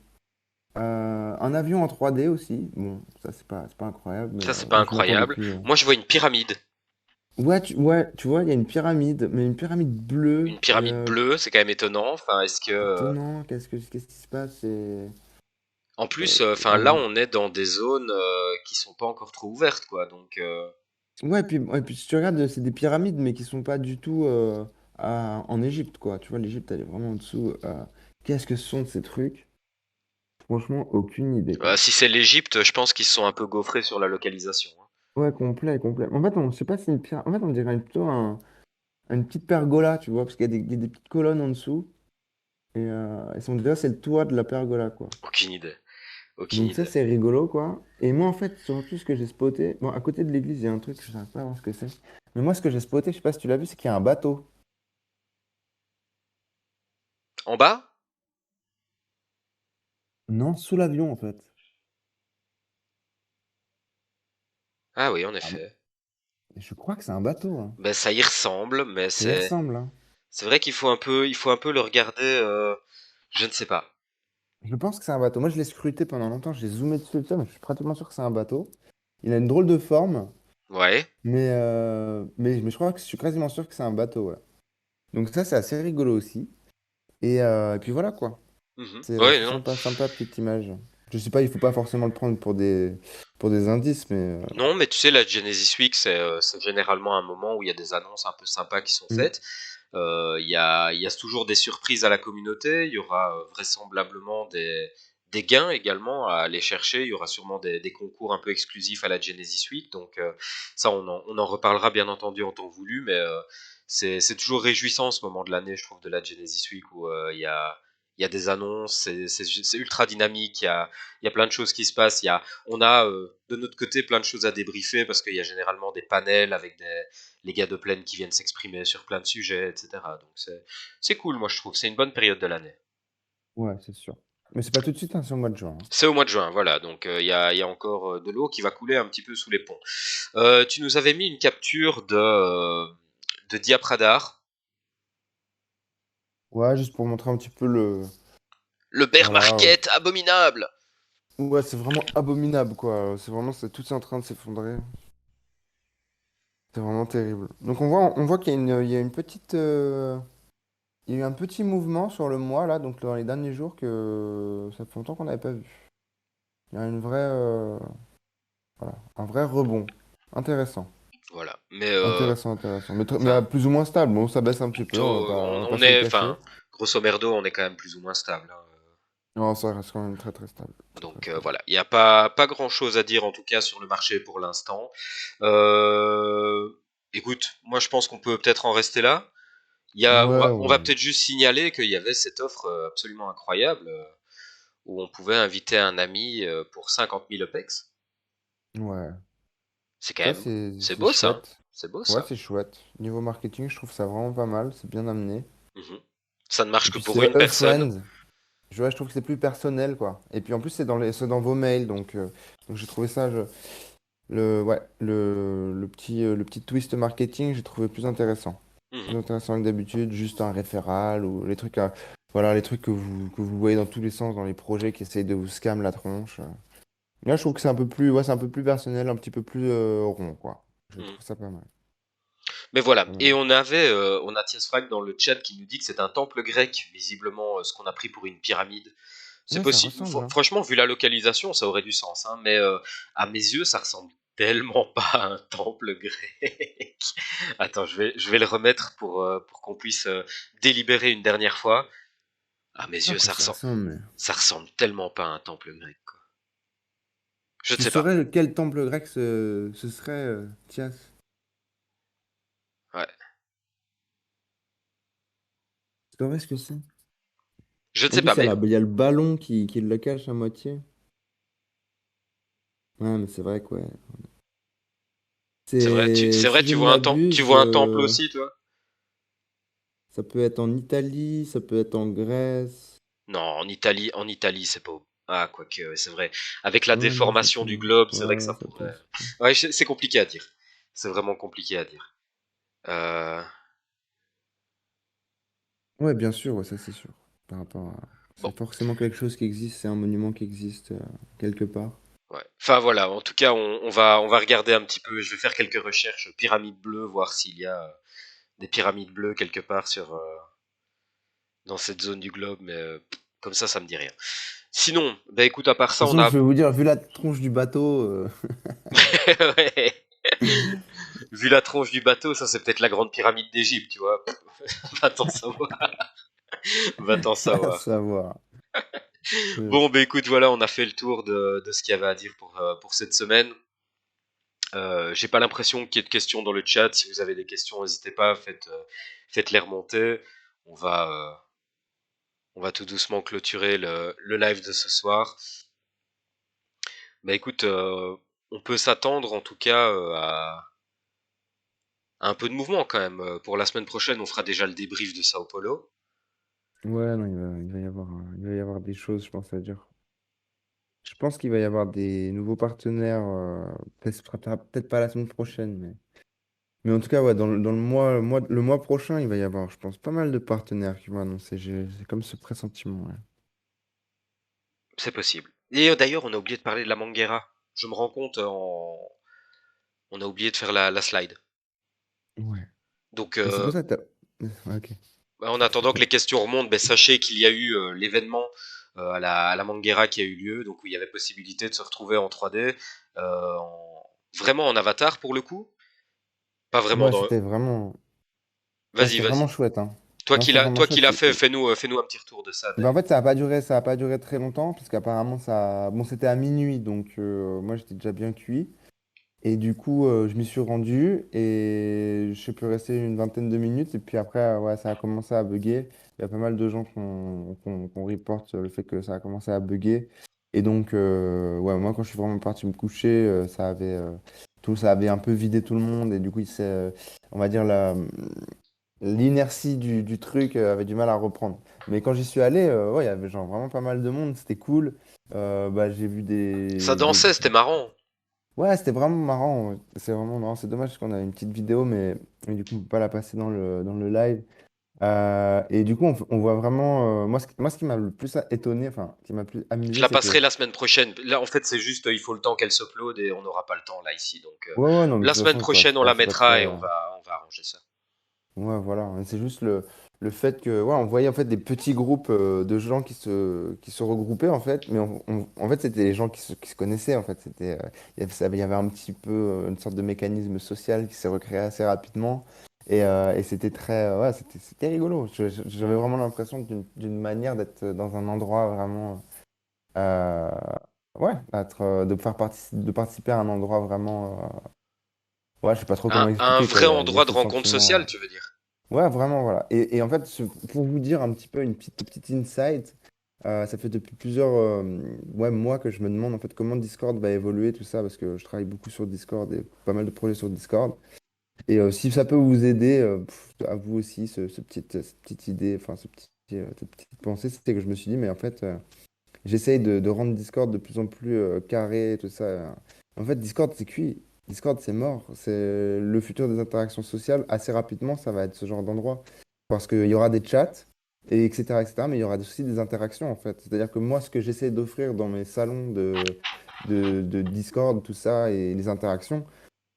Un avion en 3D aussi. Bon, ça, c'est pas incroyable,
Ça, c'est pas
mais je m'attendais
incroyable.
plus.
Moi, je vois une pyramide.
Ouais, tu vois, il y a une pyramide, mais une pyramide bleue.
Une pyramide bleue, c'est quand même étonnant. Enfin, est-ce que
Étonnant, qu'est-ce qui se passe?
en plus, enfin là,
Euh,
on est dans des zones qui sont pas encore trop ouvertes, quoi. Donc,
ouais, puis si tu regardes, c'est des pyramides, mais qui sont pas du tout en Égypte, quoi. Tu vois, l'Égypte, elle est vraiment en dessous. Qu'est-ce que ce sont ces trucs? Franchement, aucune idée, quoi.
si c'est l'Égypte, je pense qu'ils se sont un peu gaufrés sur la localisation, hein.
Ouais, complet, complet. En fait, je sais pas si c'est une pyramide. En fait, on dirait plutôt une petite pergola, tu vois, parce qu'il y a des petites colonnes en dessous. On dirait que c'est le toit de la pergola, quoi.
Aucune idée. Aucune
Donc ça,
idée.
c'est rigolo, quoi. Et moi, en fait, surtout, ce que j'ai spoté... Bon, à côté de l'église, il y a un truc, je ne sais pas voir ce que c'est. Mais moi, ce que j'ai spoté, je sais pas si tu l'as vu, c'est qu'il y a un bateau.
En bas?
Non, sous l'avion, en fait.
Ah oui, en
Ah bon.
effet.
Je crois que c'est un bateau, hein.
Ben ça y ressemble, mais
Ça y ressemble, hein.
c'est vrai il faut un peu le regarder. Je ne sais pas.
Je pense que c'est un bateau. Moi, je l'ai scruté pendant longtemps, j'ai zoomé dessus, et tout ça, mais je suis pratiquement sûr que c'est un bateau. Il a une drôle de forme,
Ouais.
mais je crois que je suis quasiment sûr que c'est un bateau, ouais. Donc ça, c'est assez rigolo aussi. Et puis voilà, quoi.
Mhm.
C'est
Ouais, non.
sympa, sympa, petite image. Je sais pas, il faut pas forcément le prendre pour des indices,
Non, mais tu sais, la Genesis Week, c'est généralement un moment où il y a des annonces un peu sympas qui sont
Mm.
faites. Il y a toujours des surprises à la communauté. Il y aura vraisemblablement des gains également à aller chercher. Il y aura sûrement des concours un peu exclusifs à la Genesis Week. Donc ça, on en reparlera bien entendu en temps voulu. Mais c'est toujours réjouissant ce moment de l'année, je trouve, de la Genesis Week où il y a des annonces. C'est ultra dynamique. Il y a plein de choses qui se passent. On a de notre côté plein de choses à débriefer parce qu'il y a généralement des panels avec les gars de plaine qui viennent s'exprimer sur plein de sujets, etc. Donc c'est cool, moi je trouve. C'est une bonne période de l'année.
Ouais, c'est sûr. Mais c'est pas tout de suite, hein, c'est au mois de juin, hein.
C'est au mois de juin, voilà. Donc il y a encore de l'eau qui va couler un petit peu sous les ponts. Tu nous avais mis une capture de Diapradar,
Ouais, juste pour montrer un petit peu le.
le bear
Voilà.
market abominable.
Ouais, c'est vraiment abominable, quoi. Tout est en train de s'effondrer. C'est vraiment terrible. Donc on voit il y a une petite. Il y a eu un petit mouvement sur le mois, là, donc dans les derniers jours, que ça fait longtemps qu'on n'avait pas vu. Il y a une vraie. Voilà, un vrai rebond. Intéressant.
Voilà. Mais
Intéressant. Mais
enfin,
plus ou moins stable. Bon, ça baisse un petit peu, on va pas
on
se le
est,
cacher.
enfin, grosso merdo, on est quand même plus ou moins stable, hein.
Non, ça reste quand même très très stable. Très
Donc
stable.
voilà, il n'y a pas grand chose à dire en tout cas sur le marché pour l'instant. Euh, Écoute, moi je pense qu'on peut peut-être en rester là.
Ouais,
On va
ouais.
peut-être juste signaler qu'il y avait cette offre absolument incroyable où on pouvait inviter un ami pour 50 000 OPEX.
Ouais.
C'est quand
Ça,
même, c'est
c'est
beau ça, hein.
chouette.
C'est beau
Ouais,
ça.
c'est chouette. Niveau marketing, je trouve ça vraiment pas mal. C'est bien amené.
Mhm. Ça ne marche
Et
que
puis
pour
c'est
une
a
personne.
friend. Je trouve que c'est plus personnel, quoi. Et puis en plus, c'est dans vos mails. Donc j'ai trouvé ça. Ouais, le petit twist marketing, j'ai trouvé plus intéressant. Plus
Mhm.
intéressant que d'habitude, juste un référal ou voilà, les trucs que vous voyez dans tous les sens dans les projets qui essayent de vous scam la tronche. Là, je trouve que c'est un peu plus personnel, un petit peu plus rond, quoi. Je
Mhm.
trouve ça pas mal.
Mais voilà,
Pas mal.
et on a Tiasfrag dans le chat qui nous dit que c'est un temple grec, visiblement ce qu'on a pris pour une pyramide. C'est
Ouais, ça
possible.
ressemble, hein.
Franchement, vu la localisation, ça aurait du sens, hein, mais à mes yeux, ça ressemble tellement pas à un temple grec. Attends, je vais le remettre pour qu'on puisse délibérer une dernière fois. À mes
Ah,
yeux,
quoi, ça ressemble, mais...
ça ressemble tellement pas à un temple grec, quoi. Je ne
Tu
sais pas.
saurais lequel temple grec ce serait, Thias?
Ouais.
Tu saurais ce que c'est?
Je ne
En
sais
plus,
pas, mais
il y a le ballon qui le cache à moitié. Ouais, mais c'est vrai que ouais.
c'est vrai,
Si je ne
tu
m'abuse,
vois un temple aussi, toi?
ça peut être en Italie, ça peut être en Grèce.
Non, en Italie, c'est pas. Ah, quoique, c'est vrai. Avec la
Ouais, non,
déformation du
effectivement.
globe, c'est vrai que
Ouais,
ça
ça peut.
pourrait. Ouais, c'est compliqué à dire. C'est vraiment compliqué à dire. Euh,
Ouais, bien sûr, ouais, ça c'est sûr. Par rapport à...
Bon,
C'est forcément quelque chose qui existe, c'est un monument qui existe quelque part.
ouais. Enfin voilà, en tout cas, on va regarder un petit peu. Je vais faire quelques recherches pyramides bleues, voir s'il y a des pyramides bleues quelque part dans cette zone du globe, mais comme ça me dit rien. Sinon, bah écoute, à part
De
ça,
toute
on
façon,
a.
je vais vous dire, vu la tronche du bateau,
Ouais. Vu la tronche du bateau, ça c'est peut-être la grande pyramide d'Égypte, tu vois. Va t'en savoir. Va t'en
à
savoir.
savoir.
Bon, bah écoute, voilà, on a fait le tour de ce qu'il y avait à dire pour cette semaine. J'ai pas l'impression qu'il y ait de questions dans le chat. Si vous avez des questions, n'hésitez pas, faites-les remonter. On va, euh, on va tout doucement clôturer le live de ce soir. Bah écoute, on peut s'attendre en tout cas à un peu de mouvement quand même. Pour la semaine prochaine, on fera déjà le débrief de Sao Paulo.
Ouais, non, il va y avoir des choses, je pense, à dire. Je pense qu'il va y avoir des nouveaux partenaires, peut-être pas la semaine prochaine, mais en tout cas, ouais, dans le mois prochain, il va y avoir, je pense, pas mal de partenaires qui vont annoncer. J'ai comme ce pressentiment, ouais.
C'est possible. Et d'ailleurs, on a oublié de parler de la Manguera. Je me rends compte, on a oublié de faire la slide.
Ouais.
Donc,
Mais c'est pour ça que ouais, ok.
en attendant que les questions remontent, ben, sachez qu'il y a eu l'événement à la Manguera qui a eu lieu, donc où il y avait possibilité de se retrouver en 3D, vraiment en avatar pour le coup. Pas vraiment
Ouais,
dans.
c'était
Vas-y,
vraiment
vas-y.
chouette, hein.
Toi
Non,
qui
c'était
l'as,
vraiment
toi qui
chouette.
l'as fait, fais-nous un petit retour de ça
Ben, en
d'ailleurs.
fait, ça a pas duré très longtemps, parce qu'apparemment, bon, c'était à minuit, donc moi, j'étais déjà bien cuit. Et du coup, je m'y suis rendu et je suis pu rester une vingtaine de minutes. Et puis après, ouais, ça a commencé à bugger. Il y a pas mal de gens qu'on reporte le fait que ça a commencé à bugger. Et donc, ouais, moi, quand je suis vraiment parti me coucher, ça avait un peu vidé tout le monde. Et du coup, on va dire, l'inertie du truc avait du mal à reprendre. Mais quand j'y suis allé, ouais, il y avait genre vraiment pas mal de monde. C'était cool. Bah, j'ai vu
Ça dansait, c'était marrant.
Ouais, c'était vraiment marrant. Ouais. C'est vraiment marrant. C'est dommage qu'on a une petite vidéo, mais du coup, on peut pas la passer dans le live. Et du coup, on voit vraiment. Moi, ce qui m'a le plus étonné, enfin, qui m'a le plus
Je
amusé,
la
c'est
passerai
que.
la semaine prochaine. Là, en fait, c'est juste, il faut le temps qu'elle s'upload et on n'aura pas le temps là ici. Donc,
Ouais, ouais, non, mais de
la
toute
semaine
façon,
prochaine, on la
c'est pas très.
mettra et on va arranger ça.
Ouais, voilà. C'est juste le fait que. Ouais, on voyait en fait des petits groupes de gens qui se regroupaient, en fait. Mais en fait, c'était des gens qui se connaissaient, en fait. Il y avait un petit peu une sorte de mécanisme social qui s'est recréé assez rapidement. Et c'était très. Ouais, c'était rigolo. J'avais vraiment l'impression d'une manière d'être dans un endroit vraiment. euh, ouais, de participer à un endroit vraiment. Ouais, je sais pas trop comment
Un
expliquer, quoi.
vrai
Il y a
endroit de
ce
rencontre
sentiment.
sociale, tu veux dire?
Ouais, vraiment, voilà. Et en fait, pour vous dire un petit peu une petite insight, ça fait depuis plusieurs ouais, mois que je me demande en fait comment Discord va évoluer, tout ça, parce que je travaille beaucoup sur Discord et pas mal de projets sur Discord. Et si ça peut vous aider, à vous aussi, cette petite idée, enfin, cette petite pensée, c'était que je me suis dit, mais en fait, j'essaye de rendre Discord de plus en plus carré, tout ça. En fait, Discord, c'est cuit. Discord, c'est mort. C'est le futur des interactions sociales. Assez rapidement, ça va être ce genre d'endroit. Parce qu'il y aura des chats, et etc., etc., mais il y aura aussi des interactions, en fait. C'est-à-dire que moi, ce que j'essaie d'offrir dans mes salons de Discord, tout ça, et les interactions,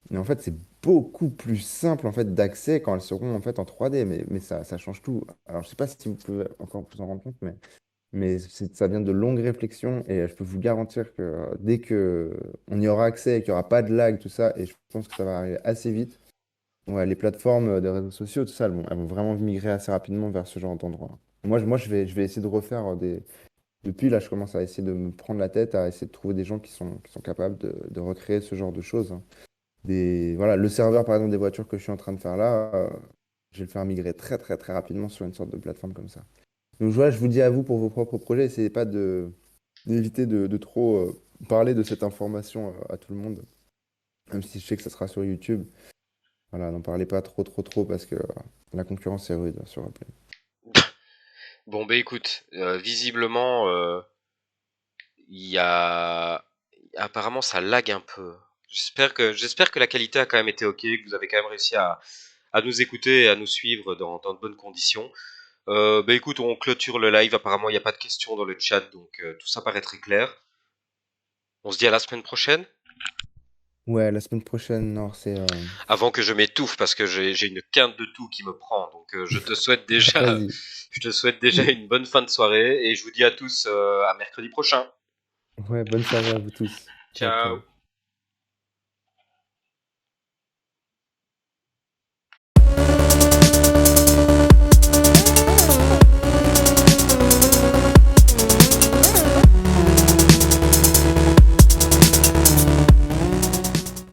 mais en fait, c'est beaucoup plus simple en fait, d'accès quand elles seront en fait en 3D. Mais ça change tout. Alors, je sais pas si vous pouvez encore vous en rendre compte, mais ça vient de longues réflexions et je peux vous garantir que dès que on y aura accès et qu'il n'y aura pas de lag, tout ça, et je pense que ça va arriver assez vite, ouais, les plateformes des réseaux sociaux, tout ça, elles vont vraiment migrer assez rapidement vers ce genre d'endroit. Moi, je vais essayer de refaire des. Depuis, là, je commence à essayer de me prendre la tête, à essayer de trouver des gens qui sont capables de recréer ce genre de choses, hein. Voilà, le serveur, par exemple, des voitures que je suis en train de faire là, je vais le faire migrer très, très, très rapidement sur une sorte de plateforme comme ça. Donc voilà, je vous dis à vous pour vos propres projets, essayez pas d'éviter de trop parler de cette information à tout le monde, même si je sais que ça sera sur YouTube. Voilà, n'en parlez pas trop, trop, trop parce que la concurrence est rude sur Apple.
Bon, bah écoute, visiblement, il y a. Apparemment, ça lag un peu. J'espère que la qualité a quand même été ok, que vous avez quand même réussi à nous écouter et à nous suivre dans de bonnes conditions. Bah écoute, on clôture le live. Apparemment, il n'y a pas de questions dans le chat, donc tout ça paraît très clair. On se dit à la semaine prochaine.
Ouais, la semaine prochaine, non, c'est...
Avant que je m'étouffe, parce que j'ai une quinte de tout qui me prend. Donc je te souhaite déjà,
Vas-y.
je te souhaite déjà une bonne fin de soirée et je vous dis à tous à mercredi prochain.
Ouais, bonne soirée à vous tous. Ciao,
Ciao.
ciao.